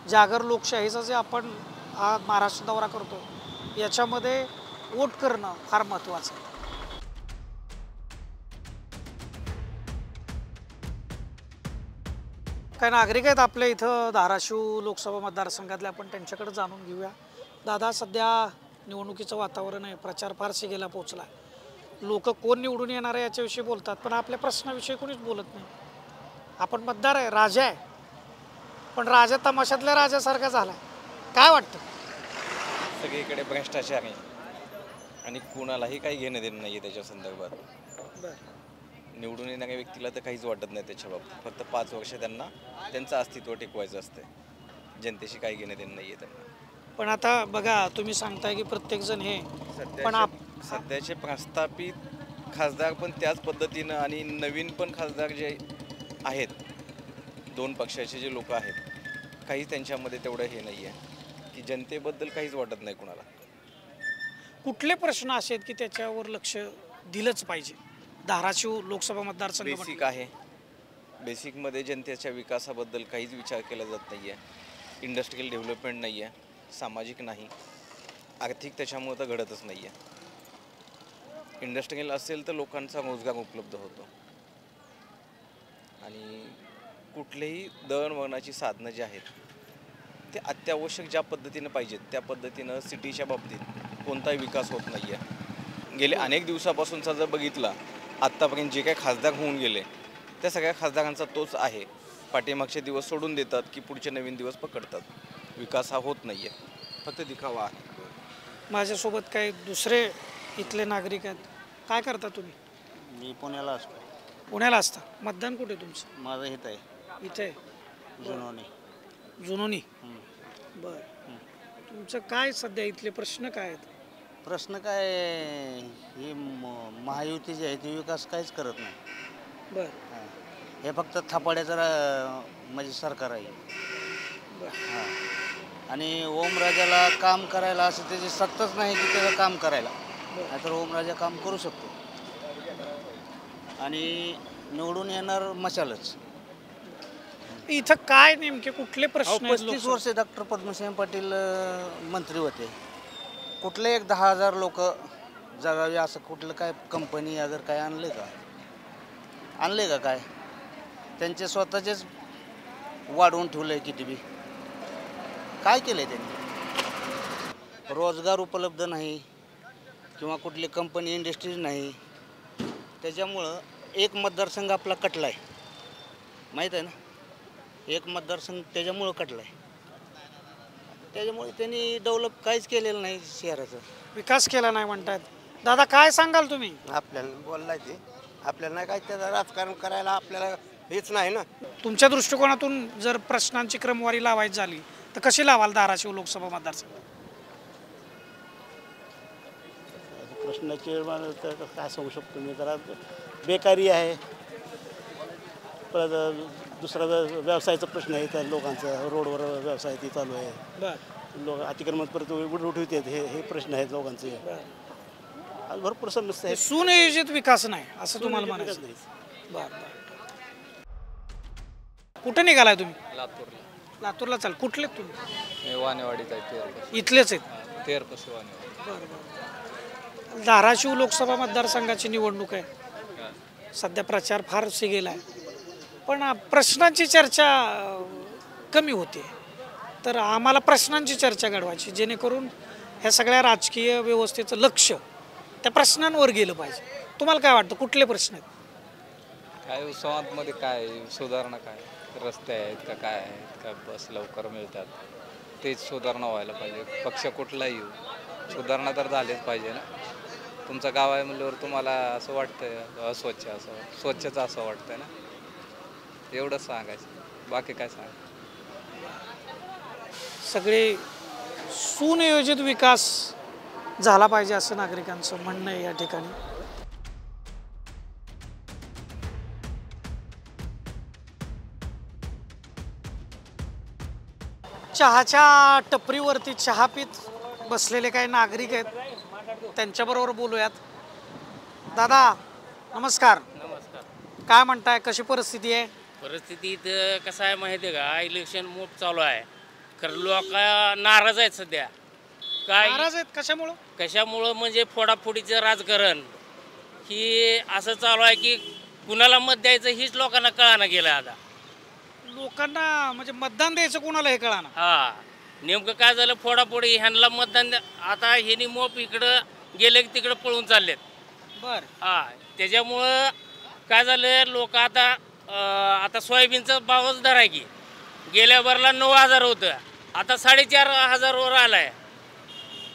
Speaker 9: जागर लोकशाहीचा जे आपण हा महाराष्ट्र दौरा करतो याच्यामध्ये वोट करणं फार महत्त्वाचं आहे. काही नागरिक आहेत आपल्या इथं धाराशिव लोकसभा मतदारसंघातले, आपण त्यांच्याकडे जाणून घेऊया. दादा, सध्या निवडणुकीचं वातावरण आहे, प्रचार फारशी गेला पोचला, लोक कोण निवडून येणार आहे याच्याविषयी बोलतात, पण आपल्या प्रश्नाविषयी कोणीच बोलत नाही. आपण मतदार आहे, राजा आहे, पण राजा तमाशातल्या राजासारखा झाला. काय वाटतं?
Speaker 15: सगळीकडे भ्रष्टाचार आहे आणि कुणालाही काही घेणं देणं नाही आहे त्याच्या संदर्भात. निवडून येणाऱ्या व्यक्तीला तर काहीच वाटत नाही त्याच्याबाबत, फक्त 5 वर्ष त्यांना त्यांचं अस्तित्व टिकवायचं असतं, जनतेशी काही घेणं देणं नाही आहे त्यांना.
Speaker 9: पण आता बघा, तुम्ही सांगताय की प्रत्येकजण हे, पण
Speaker 15: सध्याचे प्रस्थापित खासदार पण त्याच पद्धतीनं आणि नवीन पण खासदार जे आहेत 2 पक्षाचे जे लोक आहेत, काही त्यांच्यामध्ये तेवढं हे नाही आहे की जनतेबद्दल काहीच वाटत नाही कुणाला.
Speaker 9: कुठले प्रश्न असे आहेत की त्याच्यावर लक्ष दिलंच पाहिजे? धाराशिव लोकसभा मतदारसंघ
Speaker 15: बेसिक आहे, बेसिकमध्ये जनतेच्या विकासाबद्दल काहीच विचार केला जात नाही आहे. इंडस्ट्रियल डेव्हलपमेंट नाही आहे, सामाजिक नाही, आर्थिक त्याच्यामुळं तर घडतच नाही आहे. इंडस्ट्रियल असेल तर लोकांचा रोजगार उपलब्ध होतो आणि कुठलेही दळणवळणाची साधनं जी आहेत ते अत्यावश्यक ज्या पद्धतीनं पाहिजेत त्या पद्धतीनं सिटीच्या बाबतीत कोणताही विकास होत नाही आहे. गेले अनेक दिवसापासूनचा जर बघितला, आत्तापर्यंत जे काही खासदार होऊन गेले त्या सगळ्या खासदारांचा तोच आहे, पाठीमागचे दिवस सोडून देतात की पुढचे नवीन दिवस पकडतात. विकास हा होत नाही आहे, फक्त दिखावा आहे.
Speaker 9: माझ्यासोबत काही दुसरे इथले नागरिक आहेत. काय करता तुम्ही?
Speaker 16: मी पुण्याला असतो.
Speaker 9: पुण्याला असता? मतदान कुठे तुमचं?
Speaker 16: माझं इथं आहे.
Speaker 9: इथे
Speaker 16: जुनोनी.
Speaker 9: जुनोनी, बर. तुमचं काय सध्या इथले प्रश्न काय आहेत?
Speaker 16: प्रश्न काय, ही महायुती जी आहे ती विकास काहीच करत नाही.
Speaker 9: बर.
Speaker 16: हे फक्त थापाड्याचं म्हणजे सरकार आहे. हां. आणि ओमराजाला काम करायला असं त्याची सत्ताच नाही की त्याचं काम करायला, नाहीतर ओमराजा काम करू शकतो. आणि निवडून येणार मशालच.
Speaker 9: इथं काय नेमके कुठले प्रश्न?
Speaker 16: 35 वर्षे डॉक्टर पद्मसिंह पाटील मंत्री होते. कुठले एक 10,000 लोक जगावे असं कुठलं काय कंपनी अगर काय आणले का? आणले का काय? त्यांचे स्वतःचेच वाढवून ठेवलं आहे किती बी. काय केलं आहे त्यांनी? रोजगार उपलब्ध नाही किंवा कुठली कंपनी इंडस्ट्रीज नाही, त्याच्यामुळं एक मतदारसंघ आपला कटला आहे, माहीत आहे ना. एक मतदारसंघ त्याच्यामुळं कटला आहे. त्याच्यामुळे त्यांनी डेव्हलप काहीच केलेलं नाही, शहराचा
Speaker 9: विकास केला नाही म्हणतात. दादा, काय सांगाल तुम्ही?
Speaker 4: आपल्याला बोललाय ते, आपल्याला नाही काय त्याचं राजकारण करायला आपल्याला हेच नाही ना.
Speaker 9: तुमच्या दृष्टिकोनातून जर प्रश्नांची क्रमवारी लावायची झाली तर कशी लावाल धाराशिव लोकसभा मतदारसंघ?
Speaker 17: प्रश्नाचे तर काय सांगू शकतो मी, जरा बेकारी आहे, परत दुसरा व्यवसायाचा प्रश्न आहे, त्या लोकांचा रोडवर व्यवसाय ते चालू आहे, लोक अतिक्रमण परत उठवतात, हे प्रश्न आहेत लोकांचे. भरपूर समस्या आहेत.
Speaker 9: सुनियोजित विकास नाही असं तुम्हाला म्हणायचं? बरं. कुठे निघालाय तुम्ही?
Speaker 18: लातूरला.
Speaker 9: लातूरला चाल. कुठले तुम्ही?
Speaker 18: मी वानेवाडीत आहे तेरपाशी.
Speaker 9: इथलेच आहेत.
Speaker 18: तेरपाशी वानेवाडी.
Speaker 9: धाराशिव लोकसभा मतदारसंघाची निवडणूक आहे. सध्या प्रचार फार सिगेला आहे, पण प्रश्नांची चर्चा कमी होते. तर आम्हाला प्रश्नांची चर्चा घडवायची, जेणेकरून ह्या सगळ्या राजकीय व्यवस्थेचं लक्ष त्या प्रश्नांवर गेलं पाहिजे. तुम्हाला काय वाटतं, कुठले प्रश्न आहेत?
Speaker 18: काय उस्मानाबादमध्ये काय सुधारणा, काय रस्ते आहेत का, काय आहेत का, बस लवकर मिळतात, तेच सुधारणा व्हायला पाहिजे. पक्ष कुठलाही येऊ, सुधारणा तर झालीच पाहिजे ना. तुमचं गाव आहे म्हणल्यावर तुम्हाला असं वाटतंय अस्वच्छ, असं स्वच्छच असं वाटतंय ना. एवढंच सांगायचं, बाकी काय सांग.
Speaker 9: सगळे सुनियोजित विकास झाला पाहिजे असं नागरिकांचं म्हणणं आहे या ठिकाणी. चहाच्या टपरीवरती चहा पीत बसलेले काही नागरिक आहेत, त्यांच्याबरोबर बोलूयात. दादा नमस्कार.
Speaker 19: नमस्कार.
Speaker 9: काय म्हणताय, कशी परिस्थिती आहे?
Speaker 19: परिस्थिती इथं कसं आहे माहिती आहे का, इलेक्शन मोठ चालू आहे, खरं लोक नाराज आहेत सध्या. काय
Speaker 9: नाराज आहेत कशामुळं?
Speaker 19: कशामुळं म्हणजे फोडाफोडीचं राजकारण ही असं चालू आहे की कुणाला मत द्यायचं हीच लोकांना कळाना गेलं आता.
Speaker 9: लोकांना म्हणजे मतदान द्यायचं कोणाला हे कळाना.
Speaker 19: हा नेमकं काय झालं, फोडाफोडी ह्यांना मतदान आता ह्यांनी मोप इकडं गेले की तिकडं पळून चाललेत.
Speaker 9: बर.
Speaker 19: हा त्याच्यामुळं काय झालं, लोक आता सोयाबीनचा भावच दर आहे की गेल्या भरला 9,000 होतं, आता 4,500वर आलाय.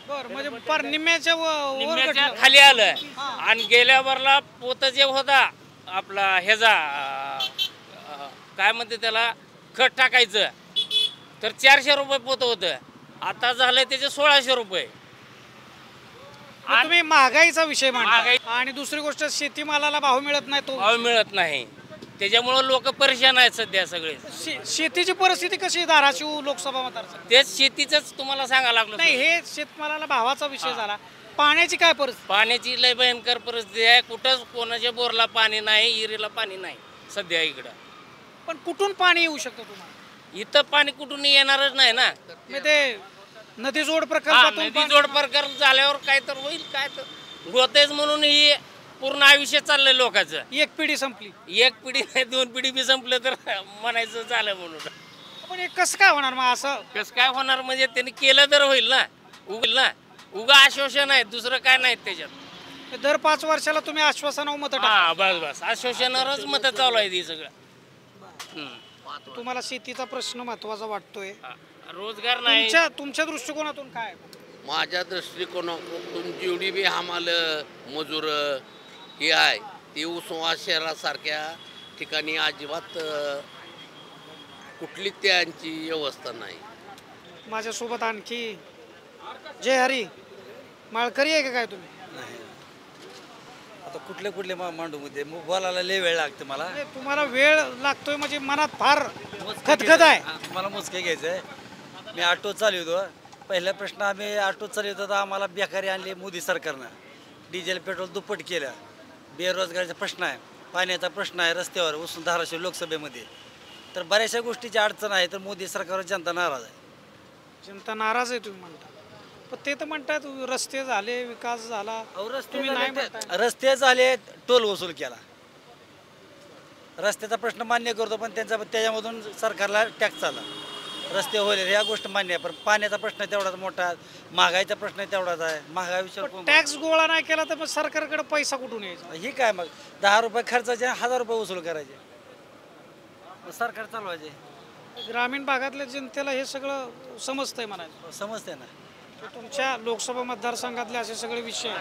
Speaker 9: बर, म्हणजे फार निम्म्याच्या
Speaker 19: खाली आलं. आणि गेल्या भरला पोत जे होता आपला ह्याचा काय म्हणते त्याला खत टाकायचं, तर 400 रुपये पोत होतं, आता झालंय त्याचे 1,600 रुपये.
Speaker 9: तुम्ही महागाईचा विषय मांडता आणि दुसरी गोष्ट शेतीमालाला भाव मिळत नाही, तो
Speaker 19: भाव मिळत नाही, त्याच्यामुळं लोक परेशान आहेत सध्या सगळे.
Speaker 9: शेतीची परिस्थिती कशी आहे धाराशिव लोकसभा मतदारसंघ?
Speaker 19: तेच शेतीच तुम्हाला सांगायला लागलो.
Speaker 9: नाही, हे शेतमालाला भावाचा विषय झाला. पाण्याची काय परिस्थिती?
Speaker 19: पाण्याची लय भयंकर परिस्थिती आहे. कुठंच कोणाच्या बोरला पाणी नाही, इरीला पाणी नाही सध्या इकडं.
Speaker 9: पण कुठून पाणी येऊ शकतं तुम्हाला?
Speaker 19: इथं पाणी कुठून येणारच नाही ना.
Speaker 9: ते नदी जोड प्रकल्पातून
Speaker 19: नदी जोड प्रकल्प झाल्यावर काय तर होईल, काय तर होतेच म्हणून ही पूर्ण आयुष्य चाललंय लोकांचं.
Speaker 9: एक पिढी संपली,
Speaker 19: एक पिढी नाही 2 पिढी बी संपलं तर म्हणायचं झालं म्हणून.
Speaker 9: पण हे कसं काय होणार मग? असं
Speaker 19: कसं काय होणार म्हणजे त्यांनी केलं तर होईल ना. उगा आश्वासन आहे, दुसरं काय नाही त्याच्यात.
Speaker 9: दर 5 वर्षाला तुम्ही आश्वासनावर मत
Speaker 19: टाका. बस आश्वासनावरच मत चालू आहे सगळं.
Speaker 9: तुम्हाला शेतीचा प्रश्न महत्वाचा वाटतोय,
Speaker 19: रोजगार नाही.
Speaker 9: तुमच्या दृष्टिकोनातून काय?
Speaker 20: माझ्या दृष्टिकोनातून जेवढी बी हमाल मजूर ही आहे ती उस्मानाबाद शहरासारख्या ठिकाणी अजिबात कुठली त्यांची व्यवस्था नाही.
Speaker 9: माझ्यासोबत आणखी जय हरी माळकरी आहे का काय तुम्ही?
Speaker 21: आता कुठले मांडू मध्ये बोलायला लय वेळ लागते मला.
Speaker 9: तुम्हाला वेळ लागतोय म्हणजे मनात फार खदखद आहे.
Speaker 21: मला मोजके घ्यायचं आहे. मी ऑटो चालवतो. पहिला प्रश्न, आम्ही ऑटो चालवतो तर आम्हाला बेकारी आणली मोदी सरकारनं. डिझेल पेट्रोल दुप्पट केलं. बेरोजगारीचा प्रश्न आहे, पाण्याचा प्रश्न आहे रस्त्यावर धाराशिव लोकसभेमध्ये. तर बऱ्याचशा गोष्टीची अडचण आहे, तर मोदी सरकारवर जनता नाराज आहे.
Speaker 9: जनता नाराज आहे तुम्ही म्हणता, पण ते तर म्हणतात रस्ते झाले, विकास झाला. तुम्ही नाही म्हणताय.
Speaker 21: रस्ते झाले, टोल वसूल केला. रस्त्याचा प्रश्न मान्य करतो, पण त्याच्यामधून सरकारला टॅक्स आला. रस्ते होईल ह्या गोष्ट मान्य आहे, पण पाण्याचा प्रश्न तेवढाच मोठा, महागाईचा प्रश्न तेवढाच आहे. महागाईविषयी
Speaker 9: टॅक्स गोळा नाही केला तर सरकारकडे पैसा कुठून यायचा?
Speaker 21: ही काय मग 10 रुपये खर्चाचे 1000 रुपये वसूल करायचे, सरकार चालवायचे.
Speaker 9: ग्रामीण भागातल्या जनतेला हे सगळं समजतंय म्हणायचं.
Speaker 21: समजते ना.
Speaker 9: तुमच्या लोकसभा मतदारसंघातले असे सगळे विषय.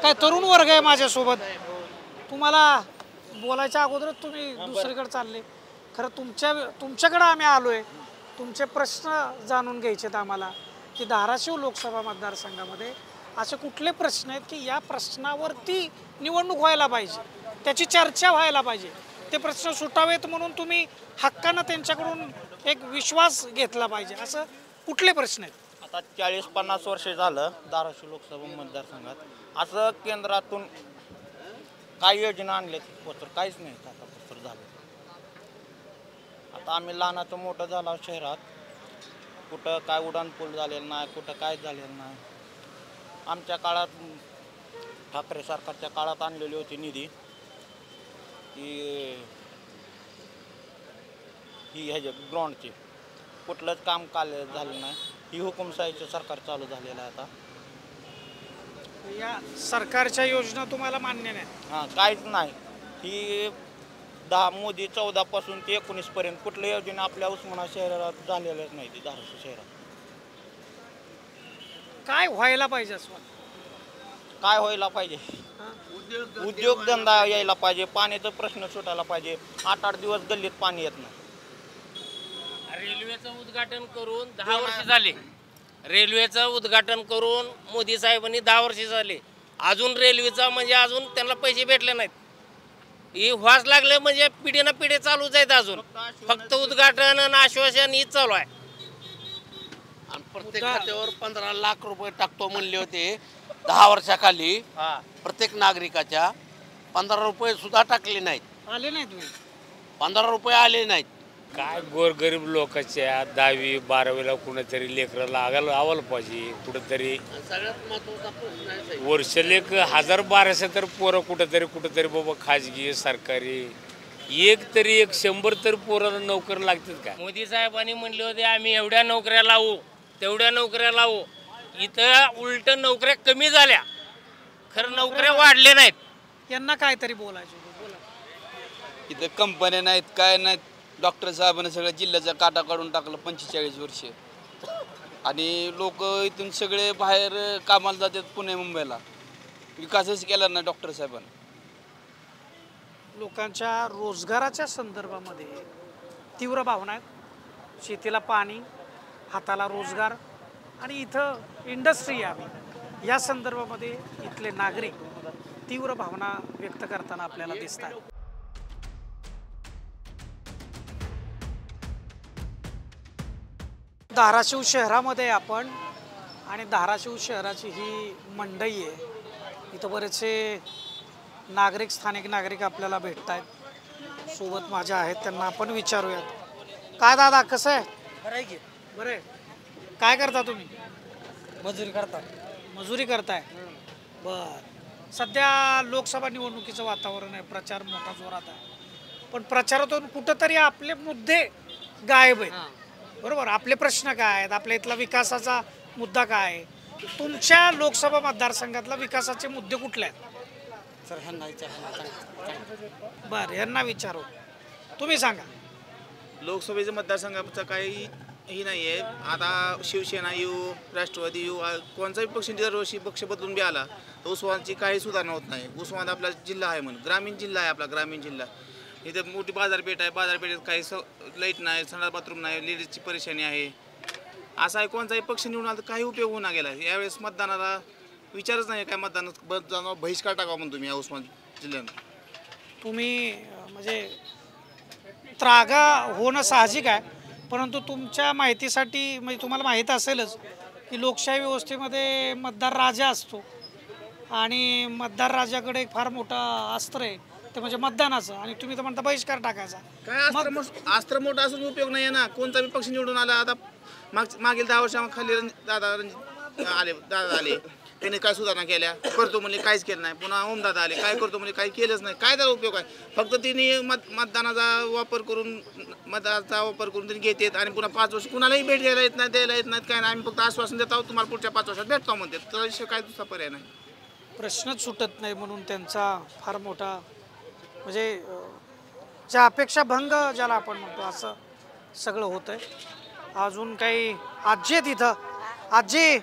Speaker 9: काय तरुण वर्ग आहे माझ्यासोबत, तुम्हाला बोलायच्या अगोदरच तुम्ही दुसरीकडे चालले. खरं तुमच्याकडे आम्ही आलोय, तुमचे प्रश्न जाणून घ्यायचेत आम्हाला की धाराशिव लोकसभा मतदारसंघामध्ये असे कुठले प्रश्न आहेत की या प्रश्नावरती निवडणूक व्हायला पाहिजे, त्याची चर्चा व्हायला पाहिजे, ते प्रश्न सुटावेत म्हणून तुम्ही हक्कानं त्यांच्याकडून एक विश्वास घेतला पाहिजे, असं कुठले प्रश्न आहेत?
Speaker 22: आता 40-50 वर्ष झालं धाराशिव लोकसभा मतदारसंघात असं केंद्रातून काही योजना आणल्या तर काहीच नाही आता झालं. आता आम्ही लहानाचं मोठं झालो शहरात, कुठं काय उड्डाणपूल झालेलं नाही, कुठं काय झालेलं नाही. आमच्या काळात ठाकरे सरकारच्या काळात आणलेली होती निधी ही ह्याच्या ग्राउंडची, कुठलंच काम झालं नाही. ही हुकुमशाहीचं सरकार चालू झालेलं आहे आता.
Speaker 9: या सरकारच्या योजना तुम्हाला मान्य नाही?
Speaker 22: हां, काहीच नाही. ही मोदी 14 पासून ते 19 पर्यंत कुठल्या योजना आपल्या उस्मानाबाद शहरात झालेल्याच नाही. ती धाराशिव शहरात
Speaker 9: काय व्हायला पाहिजे असं वाटतं?
Speaker 22: काय व्हायला पाहिजे? उद्योगधंदा यायला पाहिजे, पाण्याचा प्रश्न सुटायला पाहिजे. 8-8 दिवस गल्लीत पाणी येत नाही.
Speaker 19: रेल्वेचं उद्घाटन करून 10 वर्ष झाले. रेल्वेचं उद्घाटन करून मोदी साहेबांनी 10 वर्ष झाले. अजून रेल्वेचा म्हणजे अजून त्यांना पैसे भेटले नाहीत. ही व्हास लागले म्हणजे पिढी ना पिढी चालूच आहेत. अजून फक्त उद्घाटन आणि आश्वासन हीच चालू आहे.
Speaker 20: आणि प्रत्येक खात्यावर 15 लाख रुपये टाकतो म्हणले होते 10 वर्षाखाली. प्रत्येक नागरिकाच्या 15 रुपये सुद्धा टाकले नाहीत.
Speaker 9: आले नाहीत तुम्ही?
Speaker 20: 15 रुपये आले नाहीत.
Speaker 5: काय गोरगरीब लोकांच्या 10वी 12वीला कुणीतरी लेकरं लावायला पाहिजे. कुठंतरी
Speaker 20: सगळ्यात महत्वाचा प्रश्न आहे
Speaker 5: वर्षाला 1000-1200 तर पोरं कुठंतरी बाबा खाजगी सरकारी एक 100 तरी पोराला नोकरी लागतात का?
Speaker 19: मोदी साहेबांनी म्हणले होते आम्ही एवढ्या नोकऱ्या लावू तेवढ्या नोकऱ्या लावू. इथं उलट नोकऱ्या कमी झाल्या, खरं नोकऱ्या वाढल्या नाहीत.
Speaker 9: यांना काहीतरी बोलायचं. बोला.
Speaker 6: इथं कंपन्या नाहीत, काय नाहीत. डॉक्टर साहेबांनी सगळ्या जिल्ह्याचा काटा काढून टाकलं 45 वर्ष. आणि लोक इथून सगळे बाहेर कामाला जातात पुणे मुंबईला. विकासच केला नाही डॉक्टर साहेबांनी.
Speaker 9: लोकांच्या रोजगाराच्या संदर्भामध्ये तीव्र भावना आहेत. शेतीला पाणी, हाताला रोजगार आणि इथं इंडस्ट्री यावी या संदर्भामध्ये इथले नागरिक तीव्र भावना व्यक्त करताना आपल्याला दिसतात. धाराशिव शहरामध्ये आपण आणि धाराशिव शहराची ही मंडई आहे. इथं बरेचसे नागरिक, स्थानिक नागरिक आपल्याला भेटत आहेत. सोबत माझ्या आहेत, त्यांना आपण विचारूयात. काय दादा, कसं आहे?
Speaker 23: बरं आहे की.
Speaker 9: बरं आहे. काय करता तुम्ही?
Speaker 23: मजुरी करता.
Speaker 9: मजुरी करताय? बर. सध्या लोकसभा निवडणुकीचं वातावरण आहे, प्रचार मोठा जोरात आहे. पण प्रचारातून कुठंतरी आपले मुद्दे गायब आहेत. बरोबर. आपले प्रश्न काय आहेत? आपल्या इथला विकासाचा मुद्दा काय आहे? तुमच्या लोकसभा मतदारसंघातला विकासाचे मुद्दे कुठले आहेत?
Speaker 23: सर ह्यांना
Speaker 9: बर, ह्यांना विचारू. तुम्ही सांगा.
Speaker 22: लोकसभेच्या मतदारसंघाचा काही ही नाही आहे. आता शिवसेना येऊ, राष्ट्रवादी येऊ, कोणताही पक्ष दरवर्षी पक्ष बदलून बी आला तर उस्मानाची काही सुधारणा होत नाही. उस्मानाबाद आपला जिल्हा आहे म्हणून, ग्रामीण जिल्हा आहे आपला, ग्रामीण जिल्हा. इथं मोठी बाजारपेठ आहे, बाजारपेठेत काही लाईट नाही, संडास बाथरूम नाही, लेडीजची परेशानी आहे. असा आहे, कोणताही पक्ष निवडून आला तर काही उपयोग होऊन गेला. यावेळेस मतदानाला विचारच नाही काय, मतदानावर बहिष्कार टाकावा म्हणतो मी या उस्मानाबाद जिल्ह्यात.
Speaker 9: तुम्ही म्हणजे त्रागा होणं साहजिक आहे, परंतु तुमच्या माहितीसाठी म्हणजे तुम्हाला माहीत असेलच की लोकशाही व्यवस्थेमध्ये मतदार राजा असतो आणि मतदार राजाकडे एक फार मोठा अस्त्र आहे, ते म्हणजे मतदानाचं. आणि तुम्ही तर म्हणता बहिष्कार टाकायचा.
Speaker 22: काय अस्त्र मोठा असून उपयोग नाही आहे ना. कोणता बी पक्ष निवडून आला. आता मागील 10 वर्षाखाली दादा आले, त्यांनी काय सुधारणा केल्या? करतो म्हणजे काहीच केलं नाही. पुन्हा ओमदादा आले, काय करतो म्हणजे काही केलंच नाही. काय त्याचा उपयोग आहे? फक्त त्यांनी मतदानाचा वापर करून त्यांनी घेतात आणि पुन्हा 5 वर्ष कुणालाही भेट द्यायला येत नाही, द्यायला येत नाहीत, काय नाही. आम्ही फक्त आश्वासन देत आहोत, तुम्हाला पुढच्या 5 वर्षात भेटतो म्हणते. त्याशिवाय काय दुसरा पर्याय नाही.
Speaker 9: प्रश्नच सुटत नाही म्हणून त्यांचा फार मोठा म्हणजे ज्या अपेक्षा भंग ज्याला आपण म्हणतो असं सगळं होतं आहे. अजून काही आजी आहेत इथं. आजी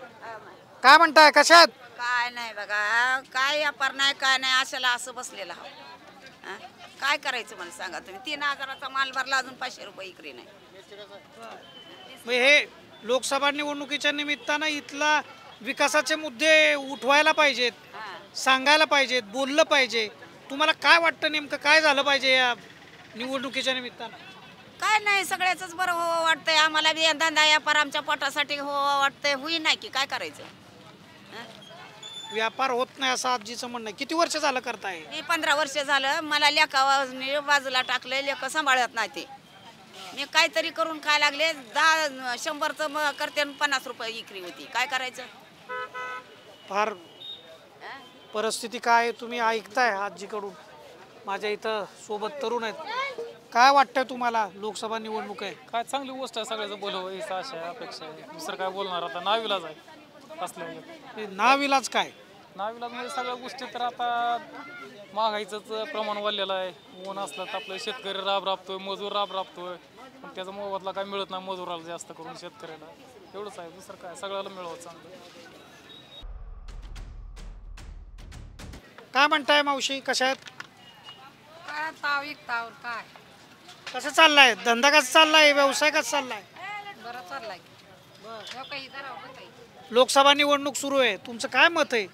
Speaker 9: काय म्हणताय, कशा आहेत?
Speaker 24: काय नाही बघा, काय व्यापार नाही, काय नाही, अशाला असं बसलेलं हा. काय करायचं मला सांगा तुम्ही? 3000चा माल भरला, अजून 500 रुपये इकडे नाही.
Speaker 9: हे लोकसभा निवडणुकीच्या निमित्तानं इथला विकासाचे मुद्दे उठवायला पाहिजेत, सांगायला पाहिजेत, बोललं पाहिजे. तुम्हाला काय वाटतं नेमकं काय झालं पाहिजे या निवडणुकीच्या निमित्तानं?
Speaker 24: काय नाही, सगळ्याच बरं हो वाटतंय आम्हाला बी. धंदा व्यापार आमच्या पोटासाठी हो वाटतंय, होई नाही की काय करायचं?
Speaker 9: व्यापार होत नाही असं आजीचं म्हणणं आहे. किती वर्ष झालं करताय?
Speaker 24: मी 15 वर्ष झालं. मला लेखा बाजूला टाकलं, लेखा सांभाळत नाही ते. मी काहीतरी करून काय लागले 100चं करते आणि 50 रुपये विक्री होती. काय करायचं?
Speaker 9: फार परिस्थिती काय आहे तुम्ही ऐकताय आजीकडून. माझ्या इथं सोबत तरुण आहेत. काय वाटतंय तुम्हाला? लोकसभा निवडणूक आहे.
Speaker 1: काय चांगली गोष्ट आहे, सगळ्याचं बोलावं हीच आशा आहे, अपेक्षा आहे. दुसरं काय बोलणार आता, नाविलाज आहे असल्या.
Speaker 9: नाविलाज काय?
Speaker 1: नाविलाज म्हणजे सगळ्या गोष्टी तर आता महागाईचंच प्रमाण वाढलेलं आहे. ऊन असलं तर आपलं शेतकरी राबतोय, मजूर राबतोय, पण त्याचा मोबदला काय मिळत नाही मजुराला, जास्त करून शेतकऱ्याला. एवढंच आहे, दुसरं काय, सगळ्याला मिळवं चांगलं.
Speaker 9: काय म्हणताय मावशी, कशा आहेत?
Speaker 7: काय तावर काय
Speaker 9: कसं चाललाय धंदा? कसा चाललाय? व्यवसाय कसा चाललाय?
Speaker 7: बरं चाललाय.
Speaker 9: लोकसभा निवडणूक सुरू आहे, तुमचं काय मत आहे?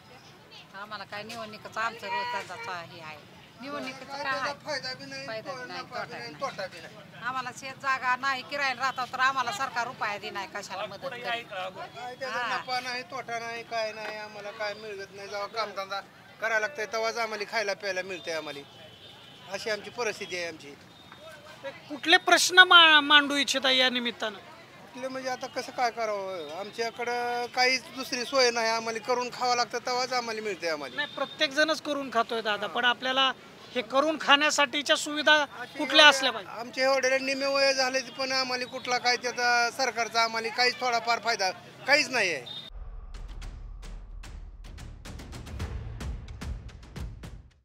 Speaker 7: आम्हाला काय निवडणुकीचं आमचं रोजचा हे आहे. निवडणुकीचं काय आहे? फायदा बी नाही तोटा बी नाही. आम्हाला शेत जागा नाही, किरायला राहतात तर आम्हाला सरकार रुपया दे नाही, कशाला मदत करेल.
Speaker 14: नफा नाही, तोटा नाही, काय नाही, आम्हाला काय मिळत नाही. जेव्हा कामधंदा करायला लागतंय तेव्हाच आम्हाला खायला प्यायला मिळतंय. आम्हाला अशी आमची परिस्थिती आहे. आमची
Speaker 9: कुठले प्रश्न मांडू इच्छिता या निमित्तानं?
Speaker 14: कुठले म्हणजे आता कसं काय करावं? आमच्याकडं काहीच दुसरी सोय नाही. आम्हाला करून खावं लागतं तेव्हाच आम्हाला मिळते. आम्हाला
Speaker 9: नाही, प्रत्येक जणच करून खातोय दादा, पण आपल्याला हे करून खाण्यासाठीच्या सुविधा कुठल्या असल्या पाहिजे?
Speaker 14: आमचे एवढे निम्मे वय झाले पण आम्हाला कुठला काय त्याचा सरकारचा आम्हाला काहीच थोडाफार फायदा काहीच नाही आहे.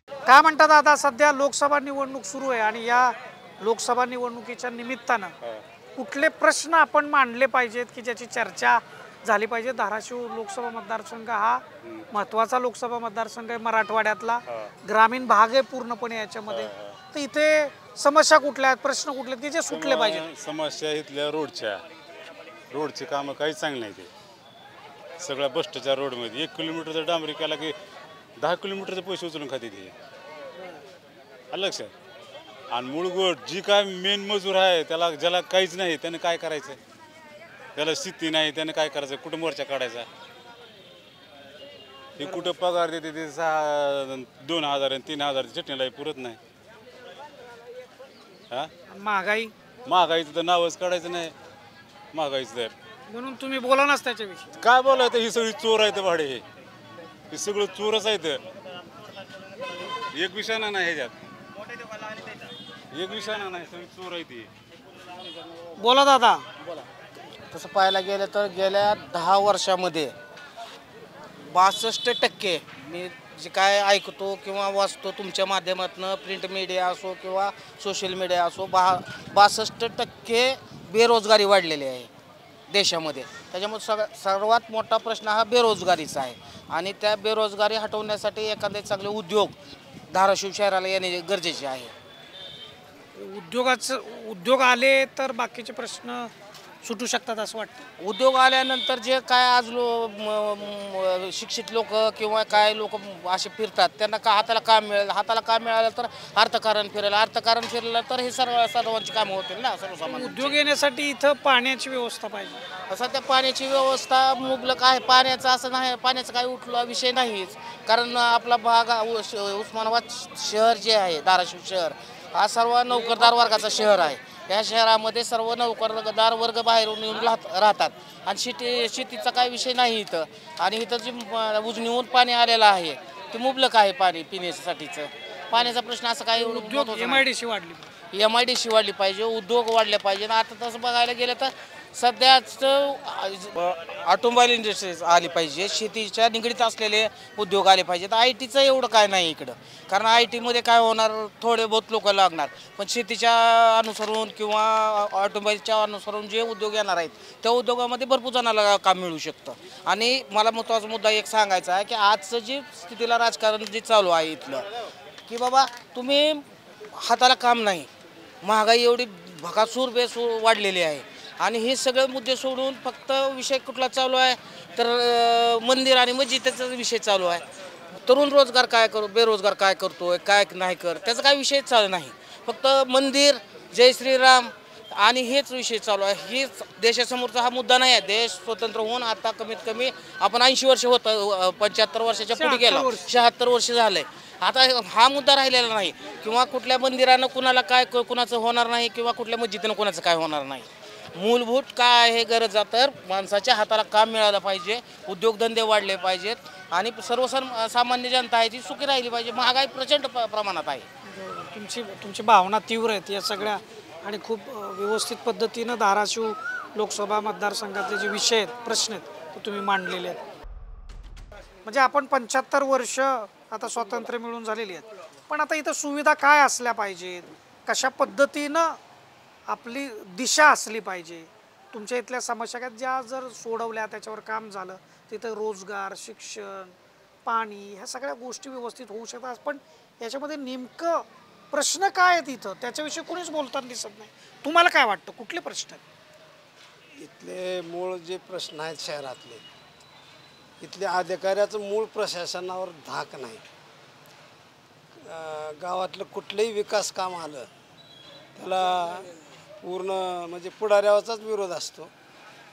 Speaker 9: काय म्हणतात दादा, सध्या लोकसभा निवडणूक सुरू आहे आणि या लोकसभा निवडणुकीच्या निमित्तानं कुठले प्रश्न आपण मांडले पाहिजेत की ज्याची चर्चा झाली पाहिजे? धाराशिव लोकसभा मतदारसंघ हा महत्त्वाचा लोकसभा मतदारसंघ आहे, मराठवाड्यातला ग्रामीण भाग आहे पूर्णपणे याच्यामध्ये. तर इथे समस्या कुठल्या आहेत, प्रश्न कुठले की जे सुटले पाहिजे?
Speaker 8: समस्या इथल्या रोडची कामं काही चांगली नाही. ते सगळ्या बस्टच्या रोडमध्ये 1 किलोमीटरचा डांबरी केला की 10 किलोमीटरचे पैसे उचलून खाते ते. लक्षात. आणि मूळगोट जी काय मेन मजूर आहे ज्याला काहीच नाही त्याने काय करायचं? त्याला शेती नाही त्याने काय करायचं? कुठं मोर्चा काढायचा? हे कुठं पगार देते ते 2,000 आणि 3,000 चटणीला पुरत नाही. हा, महागाईचं तर नावच काढायचं नाही. महागाईचं तर
Speaker 9: म्हणून तुम्ही बोला नाच त्याच्याविषयी.
Speaker 8: काय बोलायचं? ही सगळी चोर आहेत भाडे, हे सगळं चोरच आहेत. एक विषाणा नाही ह्याच्यात, एक विषाणा नाही, सगळी चोर आहे ती.
Speaker 9: बोला दादा.
Speaker 16: तसं पाहायला गेलं तर गेल्या 10 वर्षामध्ये 62% मी जे काय ऐकतो किंवा वाचतो तुमच्या माध्यमातून, प्रिंट मीडिया असो किंवा सोशल मीडिया असो, 62% बेरोजगारी वाढलेली आहे देशामध्ये. त्याच्यामुळे सर्वात मोठा प्रश्न हा बेरोजगारीचा आहे आणि त्या बेरोजगारी हटवण्यासाठी एखादे चांगले उद्योग धाराशिव शहराला येणे गरजेचे आहे.
Speaker 9: उद्योग आले तर बाकीचे प्रश्न सुटू शकतात असं वाटतं.
Speaker 16: उद्योग आल्यानंतर जे काय आज शिक्षित लोक किंवा काय लोक असे फिरतात त्यांना हाताला काम मिळेल. हाताला काम मिळालं तर अर्थकारण फिरलं तर हे सर्वांची कामं होतील ना सर्वसामान्य.
Speaker 9: उद्योग येण्यासाठी इथं पाण्याची व्यवस्था पाहिजे.
Speaker 16: सध्या पाण्याची व्यवस्था मुबलक आहे. पाण्याचं असं नाही, पाण्याचा काही उठला विषय नाहीच. कारण आपला भाग उस्मानाबाद शहर जे आहे, धाराशिव शहर हा सर्व नोकरदार वर्गाचा शहर आहे. या शहरामध्ये सर्व नोकरदार वर्ग बाहेरून येऊन राहतात आणि शेतीचा काही विषय नाही इथं. आणि इथं जी उजनीहून पाणी आलेलं आहे ते मुबलक आहे पाणी पिण्यासाठीचं. पाण्याचा प्रश्न असं काही
Speaker 9: उद्योग MIDC
Speaker 16: वाढली पाहिजे, उद्योग वाढले पाहिजे. आता तसं बघायला गेलं तर सध्याच ऑटोमोबाईल इंडस्ट्रीज आली पाहिजे, शेतीच्या निगडीत असलेले उद्योग आले पाहिजेत. IT चं एवढं काय नाही इकडं, कारण IT मध्ये काय होणार, थोडे बहुत लोक लागणार, पण शेतीच्या अनुसरून किंवा ऑटोमोबाईलच्या अनुसरून जे उद्योग येणार आहेत त्या उद्योगामध्ये भरपूर जणांना काम मिळू शकतं. आणि मला महत्त्वाचा मुद्दा एक सांगायचा आहे की आजचं जे स्थितीला राजकारण जे चालू आहे इथलं, की बाबा तुम्ही हाताला काम नाही, महागाई एवढी भकासूर बेसूर वाढलेली आहे आणि हे सगळे मुद्दे सोडून फक्त विषय कुठला चालू आहे तर मंदिर आणि मस्जिदचा विषय चालू आहे. तरुण रोजगार काय करू, बेरोजगार काय करतोय, काय नाही कर, त्याचा काय विषय चालू नाही. फक्त मंदिर, जय श्रीराम
Speaker 3: आणि हेच विषय चालू आहे. हेच देशासमोरचा हा मुद्दा नाही आहे. देश स्वतंत्र होऊन आता कमीत कमी आपण 80 वर्ष होतं, 75 वर्षाच्या पुढे गेला, 76 वर्ष झालंय. आता हा मुद्दा राहिलेला नाही, किंवा कुठल्या मंदिरानं कुणाला काय कुणाचं होणार नाही, किंवा कुठल्या मस्जिदीनं कुणाचं काय होणार नाही. मूलभूत काय आहे गरज, तर माणसाच्या हाताला काम मिळालं पाहिजे, उद्योगधंदे वाढले पाहिजेत आणि सर्वसामान्य जनता आहे ती सुखी राहिली पाहिजे. महागाई प्रचंड प्रमाणात आहे.
Speaker 9: तुमची भावना तीव्र आहेत या सगळ्या, आणि खूप व्यवस्थित पद्धतीनं धाराशिव लोकसभा मतदारसंघातले जे विषय आहेत, प्रश्न आहेत, ते तुम्ही मांडलेले आहेत. म्हणजे आपण 75 वर्ष आता स्वातंत्र्य मिळून झालेली आहेत, पण आता इथं सुविधा काय असल्या पाहिजेत, कशा पद्धतीनं आपली दिशा असली पाहिजे, तुमच्या इथल्या समस्या ज्या जर सोडवल्या, त्याच्यावर काम झालं, तिथं रोजगार, शिक्षण, पाणी, ह्या सगळ्या गोष्टी व्यवस्थित होऊ शकतात. पण याच्यामध्ये नेमकं प्रश्न काय आहेत इथं, त्याच्याविषयी कोणीच बोलताना दिसत नाही. तुम्हाला काय वाटतं, कुठले प्रश्न आहेत
Speaker 4: इथले? मूळ जे प्रश्न आहेत शहरातले, इथल्या अधिकाऱ्याचं मूळ प्रशासनावर धाक नाही. गावातलं कुठलंही विकास काम आलं त्याला पूर्ण म्हणजे पुढाऱ्याचाच विरोध असतो.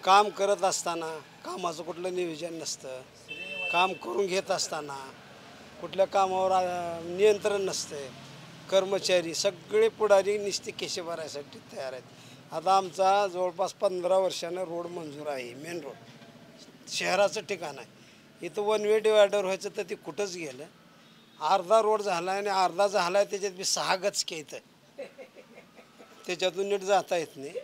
Speaker 4: काम करत असताना कामाचं कुठलं नियोजन नसतं, काम करून घेत असताना कुठल्या कामावर नियंत्रण नसतं. कर्मचारी सगळे पुढारी नुसते केशे भरायसाठी तयार आहेत. आता आमचा जवळपास 15 वर्षानं रोड मंजूर आहे, मेन रोड शहराचं ठिकाण आहे. इथं वन वे डिवायडर व्हायचं तर ते कुठंच गेलं. अर्धा रोड झाला आहे आणि अर्धा झाला आहे, त्याच्यात बी 6 गचके येतं, त्याच्यातून नीट जाता येत नाही.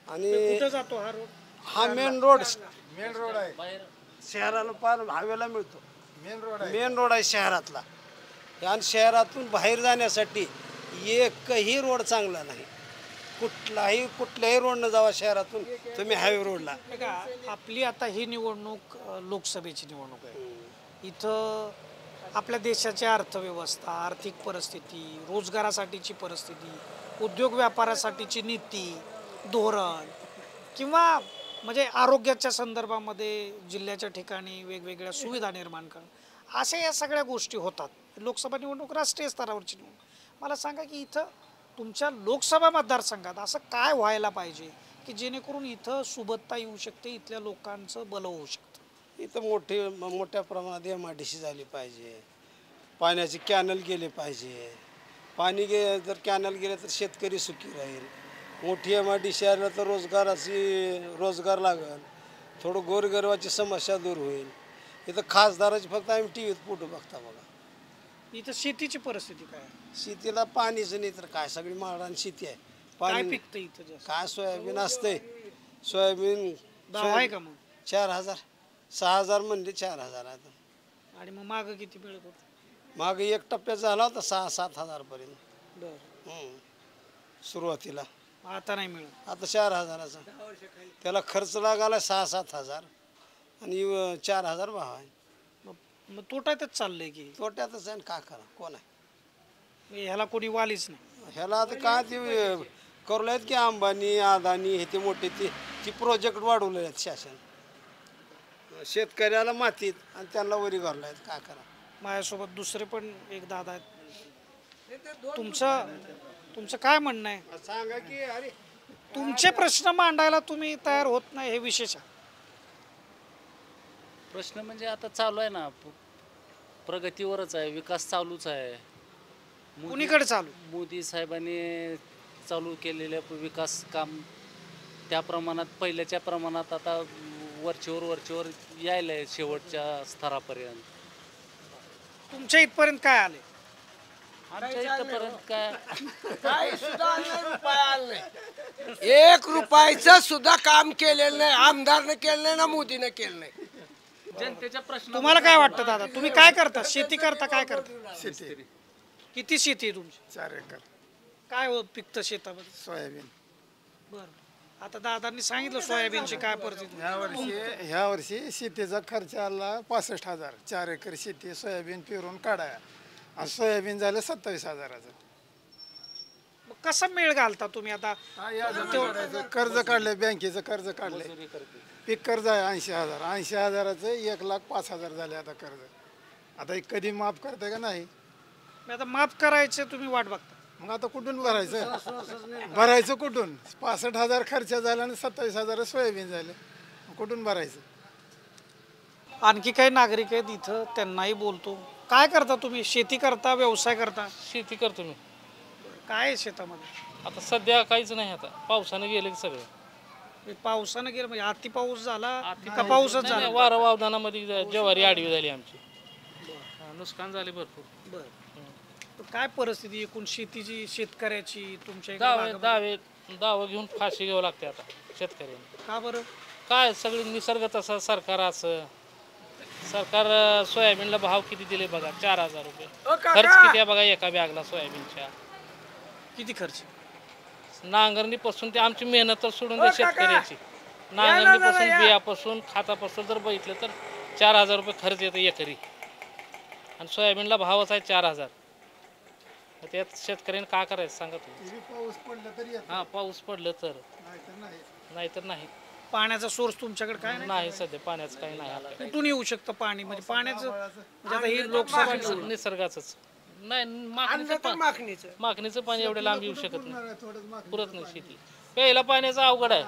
Speaker 4: आणि
Speaker 9: कुठं जातो हा रोड?
Speaker 4: हा मेन रोड आहे, शहराला पार हवेला मिळतो. मेन रोड आहे शहरातला, आणि शहरातून बाहेर जाण्यासाठी एकही रोड चांगला नाही. कुठल्याही रोडनं जावा शहरातून तुम्ही हायवे रोडला.
Speaker 9: आपली आता ही निवडणूक लोकसभेची निवडणूक आहे. इथं आपल्या देशाची अर्थव्यवस्था, आर्थिक परिस्थिती, रोजगारासाठीची परिस्थिती, उद्योग व्यापारासाठीची नीती, धोरण, किंवा म्हणजे आरोग्याच्या संदर्भामध्ये जिल्ह्याच्या ठिकाणी वेगवेगळ्या सुविधा निर्माण करणं, अशा या सगळ्या गोष्टी होतात. लोकसभा निवडणूक राष्ट्रीय स्तरावरची निवडणूक. मला सांगा की इथं तुमच्या लोकसभा मतदारसंघात असं काय व्हायला पाहिजे की जेणेकरून इथं सुबत्ता येऊ शकते, इथल्या लोकांचं बल होऊ शकतं?
Speaker 4: इथं मोठ्या प्रमाणात MIDC झाली पाहिजे, पाण्याचे कॅनल गेले पाहिजे. पाणी जर कॅनल गेले तर शेतकरी सुखी राहील. मोठी MIDC आलं तर रोजगार लागेल, थोडं गोरगरिबाची समस्या दूर होईल. इथं खासदाराची फक्त आम्ही TVत फोटो बघता बघा.
Speaker 9: इथं शेतीची परिस्थिती काय?
Speaker 4: शेतीला पाणीच नाही तर काय, सगळी माळरान शेती आहे.
Speaker 9: काय पिकतं इथं जास्त?
Speaker 4: काय सोयाबीन असतंय, सोयाबीन
Speaker 9: भाव आहे का मग?
Speaker 4: 4000 6000 म्हणले 4000 आता.
Speaker 9: आणि मग मागं किती मिळत होतं?
Speaker 4: माग एक टप्प्यात झाला होता 6-7 हजारपर्यंत.
Speaker 9: बरं.
Speaker 4: सुरुवातीला.
Speaker 9: आता नाही मिळत.
Speaker 4: आता 4000चा. त्याला खर्च लागायला 6-7 हजार आणि 4000 भाव आहे.
Speaker 9: मग तोट्यातच चाललंय की?
Speaker 4: तोट्यातच आहे, का करा, कोण आहे
Speaker 9: ह्याला कोणी वालीच नाही.
Speaker 4: ह्याला आता काय ते करू आहेत की अंबानी, अदानी, हे ते मोठे ती प्रोजेक्ट वाढवले आहेत शासन. शेतकऱ्याला मातीत आणि त्यांना वरी घालला आहेत, काय करा.
Speaker 9: माझ्यासोबत दुसरे पण एक दादा आहेत. तुमचं काय म्हणणं आहे?
Speaker 4: सांगा की. अरे
Speaker 9: तुमचे प्रश्न मांडायला तुम्ही तयार होत नाही, हे विशेष आहे.
Speaker 10: प्रश्न म्हणजे आता चालू आहे ना, प्रगतीवरच आहे, विकास चालूच आहे.
Speaker 9: कुणीकडे चालू?
Speaker 10: मोदी साहेबांनी चालू केलेले विकास काम त्या प्रमाणात, पहिल्याच्या प्रमाणात आता वरचेवर यायला आहे शेवटच्या स्तरापर्यंत.
Speaker 9: तुमच्या इथपर्यंत काय आले?
Speaker 10: आमच्या इथपर्यंत
Speaker 11: काही सुद्धा रुपये 1 रुपयाचं सुद्धा काम केलेलं नाही. आमदारनं केलं नाही ना मोदीनं केलं नाही.
Speaker 10: जनतेच्या प्रश्न.
Speaker 9: तुम्हाला काय वाटतं दादा, तुम्ही काय करता? शेती करता? काय करता?
Speaker 14: शेती.
Speaker 9: किती शेती आहे तुमची?
Speaker 14: 4 एकर.
Speaker 9: काय पिकतं शेतामध्ये?
Speaker 14: सोयाबीन.
Speaker 9: बरं. आता दादांनी सांगितलं सोयाबीनची काय परिस्थिती.
Speaker 14: ह्या वर्षी शेतीचा खर्च आला 65,000. 4 एकर शेती सोयाबीन पेरून काढाया, आणि सोयाबीन झालं 27,000चं.
Speaker 9: मग कसा मेळ घालता तुम्ही आता?
Speaker 14: कर्ज काढलंय, बँकेचं कर्ज काढलंय. पीक कर्ज आहे 80,000. 80,000चं 1,05,000 झाले आता कर्ज. आता कधी माफ करताय का नाही?
Speaker 9: आता माफ करायचे तुम्ही वाट बघता?
Speaker 2: मग आता कुठून भरायचं कुठून? 65,000 खर्च झाला आणि 27,000 सोयाबीन झालं, कुठून भरायचं?
Speaker 9: आणखी काही नागरिक आहेत इथं, त्यांनाही बोलतो. काय करता तुम्ही? शेती करता, व्यवसाय करता?
Speaker 1: शेती करतो मी.
Speaker 9: काय आहे शेतामध्ये?
Speaker 1: आता सध्या काहीच नाही, आता पावसानं गेले सगळं.
Speaker 9: पावसानं गेलं म्हणजे अति पाऊस झाला का पाऊसच झाला?
Speaker 1: वारा वावदानामध्ये ज्वारी आडवी झाली आमची, नुकसान झाले भरपूर.
Speaker 9: बरं, काय परिस्थिती एकूण शेतीची, शेतकऱ्याची तुमच्या
Speaker 1: दावे घेऊन फाशी घ्यावं लागते आता शेतकऱ्यांनी.
Speaker 9: का बरं?
Speaker 1: काय सगळं निसर्ग तसा, सरकार असं. सरकार सोयाबीनला भाव किती दिले बघा, 4,000 रुपये. खर्च किती आहे बघा एका बॅगला सोयाबीनच्या.
Speaker 9: किती खर्च?
Speaker 1: नांगरणीपासून ते आमची मेहनत तर सोडून द्या शेतकऱ्याची. नांगरणीपासून बियापासून खातापासून जर बघितलं तर 4,000 रुपये खर्च येतो एकरी, आणि सोयाबीनला भावच आहे 4,000. त्यात शेतकऱ्यांनी काय करायचं सांगा तुम्ही?
Speaker 2: पाऊस पडला तरी
Speaker 1: हां, पाऊस पडलं तर, नाहीतर नाही.
Speaker 9: पाण्याचा सोर्स तुमच्याकडे काय
Speaker 1: नाही? सध्या पाण्याचं काही नाही.
Speaker 9: कुठून येऊ शकतं पाणी? म्हणजे पाण्याचं म्हणजे आता ही लोकसभा
Speaker 1: निसर्गाचंच नाही, मागणीचं पाणी एवढं लांब येऊ शकत नाही, पुरत नाही शेती. प्यायला पाण्याचं अवघड आहे,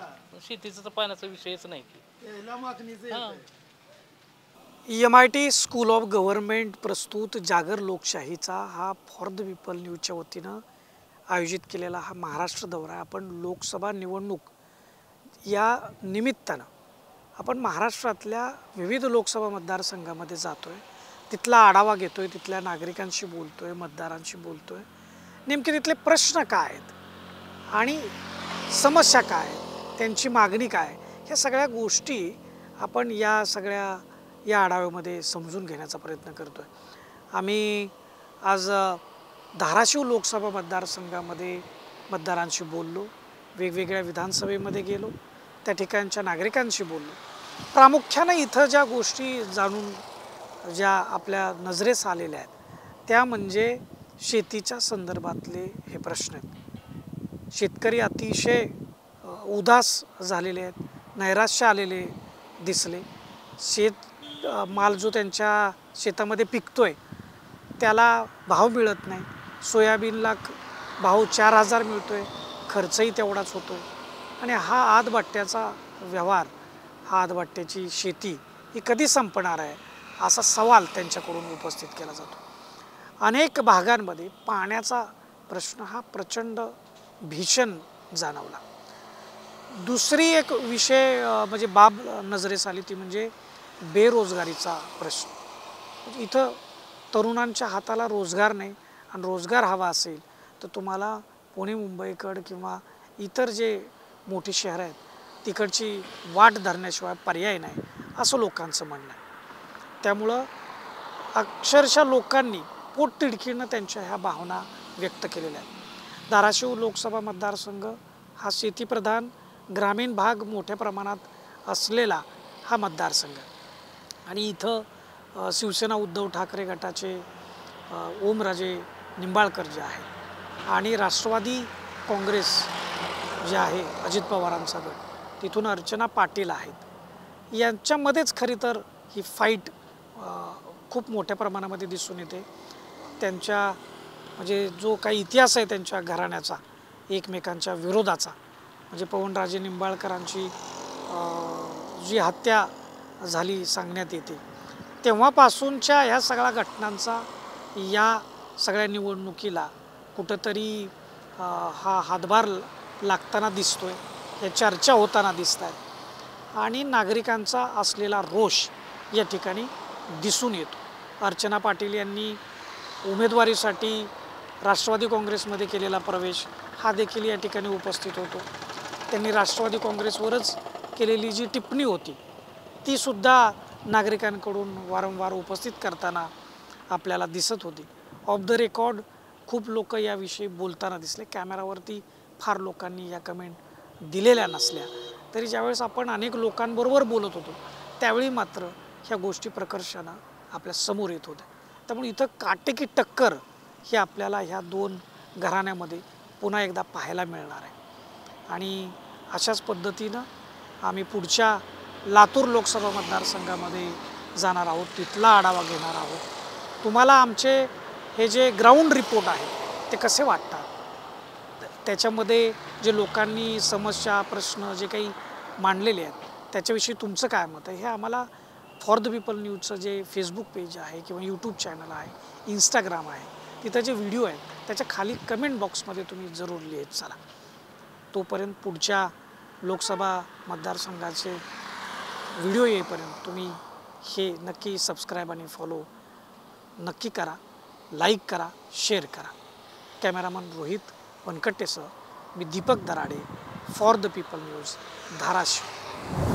Speaker 1: शेतीचं तर पाण्याचा विषयच नाही की.
Speaker 9: MIT स्कूल ऑफ गव्हर्नमेंट प्रस्तुत जागर लोकशाहीचा हा फॉर द पीपल न्यूजच्या वतीनं आयोजित केलेला हा महाराष्ट्र दौरा. आपण लोकसभा निवडणूक या निमित्तानं आपण महाराष्ट्रातल्या विविध लोकसभा मतदारसंघामध्ये जातो आहे, तिथला आढावा घेतो आहे, तिथल्या नागरिकांशी बोलतो आहे, मतदारांशी बोलतो आहे. नेमके तिथले प्रश्न काय आहेत आणि समस्या काय आहेत, त्यांची मागणी काय, ह्या सगळ्या गोष्टी आपण या आढाव्यामध्ये समजून घेण्याचा प्रयत्न करतो आहे. आम्ही आज धाराशिव लोकसभा मतदारसंघामध्ये मतदारांशी बोललो, वेगवेगळ्या विधानसभेमध्ये गेलो, त्या ठिकाणच्या नागरिकांशी बोललो. प्रामुख्यानं इथं ज्या गोष्टी ज्या आपल्या नजरेस आलेल्या आहेत त्या म्हणजे शेतीच्या संदर्भातले हे प्रश्न आहेत. शेतकरी अतिशय उदास झालेले आहेत, नैराश्य आलेले दिसले. माल जो त्यांच्या शेतामध्ये पिकतोय त्याला भाव मिळत नाही. सोयाबीनला भाव 4,000 मिळतोय, खर्चही तेवढाच होतोय. आणि हा आदबट्ट्याचा व्यवहार, हा आदबट्ट्याची शेती ही कधी संपणार आहे असा सवाल त्यांच्याकडून उपस्थित केला जातो. अनेक भागांमध्ये पाण्याचा प्रश्न हा प्रचंड भीषण जाणवला. दुसरी एक विषय म्हणजे बाब नजरेस आली ती म्हणजे बेरोजगारीचा प्रश्न. इथं तरुणांच्या हाताला रोजगार नाही, आणि रोजगार हवा असेल तर तुम्हाला पुणे मुंबईकडं किंवा इतर जे मोठी शहरं आहेत तिकडची वाट धरण्याशिवाय पर्याय नाही असं लोकांचं म्हणणं आहे. त्यामुळं अक्षरशः लोकांनी पोटतिडकीनं त्यांच्या ह्या भावना व्यक्त केलेल्या आहेत. धाराशिव लोकसभा मतदारसंघ हा शेतीप्रधान ग्रामीण भाग मोठ्या प्रमाणात असलेला हा मतदारसंघ, आणि इथं शिवसेना उद्धव ठाकरे गटाचे ओमराजे निंबाळकर जे आहे आणि राष्ट्रवादी काँग्रेस जे आहे अजित पवारांचा गट, तिथून अर्चना पाटील आहेत. यांच्यामध्येच खरी तर ही फाईट खूप मोठ्या प्रमाणामध्ये दिसून येते. त्यांच्या म्हणजे जो काही इतिहास आहे त्यांच्या घराण्याचा एकमेकांच्या विरोधाचा, म्हणजे पवनराजे निंबाळकरांची जी हत्या झाली सांगण्यात येते तेव्हापासूनच्या ह्या सगळ्या घटनांचा या सगळ्या निवडणुकीला कुठंतरी हा हातभार लागताना दिसतोय, या चर्चा होताना दिसत आहेत, आणि नागरिकांचा असलेला रोष या ठिकाणी दिसून येतो. अर्चना पाटील यांनी उमेदवारीसाठी राष्ट्रवादी काँग्रेसमध्ये केलेला प्रवेश हा देखील या ठिकाणी उपस्थित होतो. त्यांनी राष्ट्रवादी काँग्रेसवरच केलेली जी टिप्पणी होती ती सुद्धा नागरिकांकडून वारंवार उपस्थित करताना आपल्याला दिसत होती. ऑफ द रेकॉर्ड खूप लोक याविषयी बोलताना दिसले. कॅमेरावरती फार लोकांनी या कमेंट दिलेल्या नसल्या तरी ज्यावेळेस आपण अनेक लोकांबरोबर बोलत होतो त्यावेळी मात्र ह्या गोष्टी प्रकर्षानं आपल्या समोर येत होत्या. त्यामुळे इथं काटेकी टक्कर ही आपल्याला ह्या दोन घराण्यामध्ये पुन्हा एकदा पाहायला मिळणार आहे. आणि अशाच पद्धतीनं आम्ही पुढच्या लातूर लोकसभा मतदारसंघामध्ये जाणार आहोत, तिथला आढावा घेणार आहोत. तुम्हाला आमचे हे जे ग्राउंड रिपोर्ट आहे ते कसे वाटतात त्याच्यामध्ये जे लोकांनी समस्या प्रश्न जे काही मांडलेले आहेत त्याच्याविषयी तुमचं काय मत आहे हे आम्हाला फॉर द पीपल न्यूजचं जे फेसबुक पेज आहे किंवा यूट्यूब चॅनल आहे इंस्टाग्राम आहे तिथं जे व्हिडिओ आहेत त्याच्या खाली कमेंट बॉक्समध्ये तुम्ही जरूर लिहित चला. तोपर्यंत पुढच्या लोकसभा मतदारसंघाचे व्हिडिओ येईपर्यंत तुम्ही हे नक्की सबस्क्राईब आणि फॉलो नक्की करा, लाईक करा, शेअर करा. कॅमेरामन रोहित वनकट्टेसह मी Deepak Darade for the people news Dharashiv.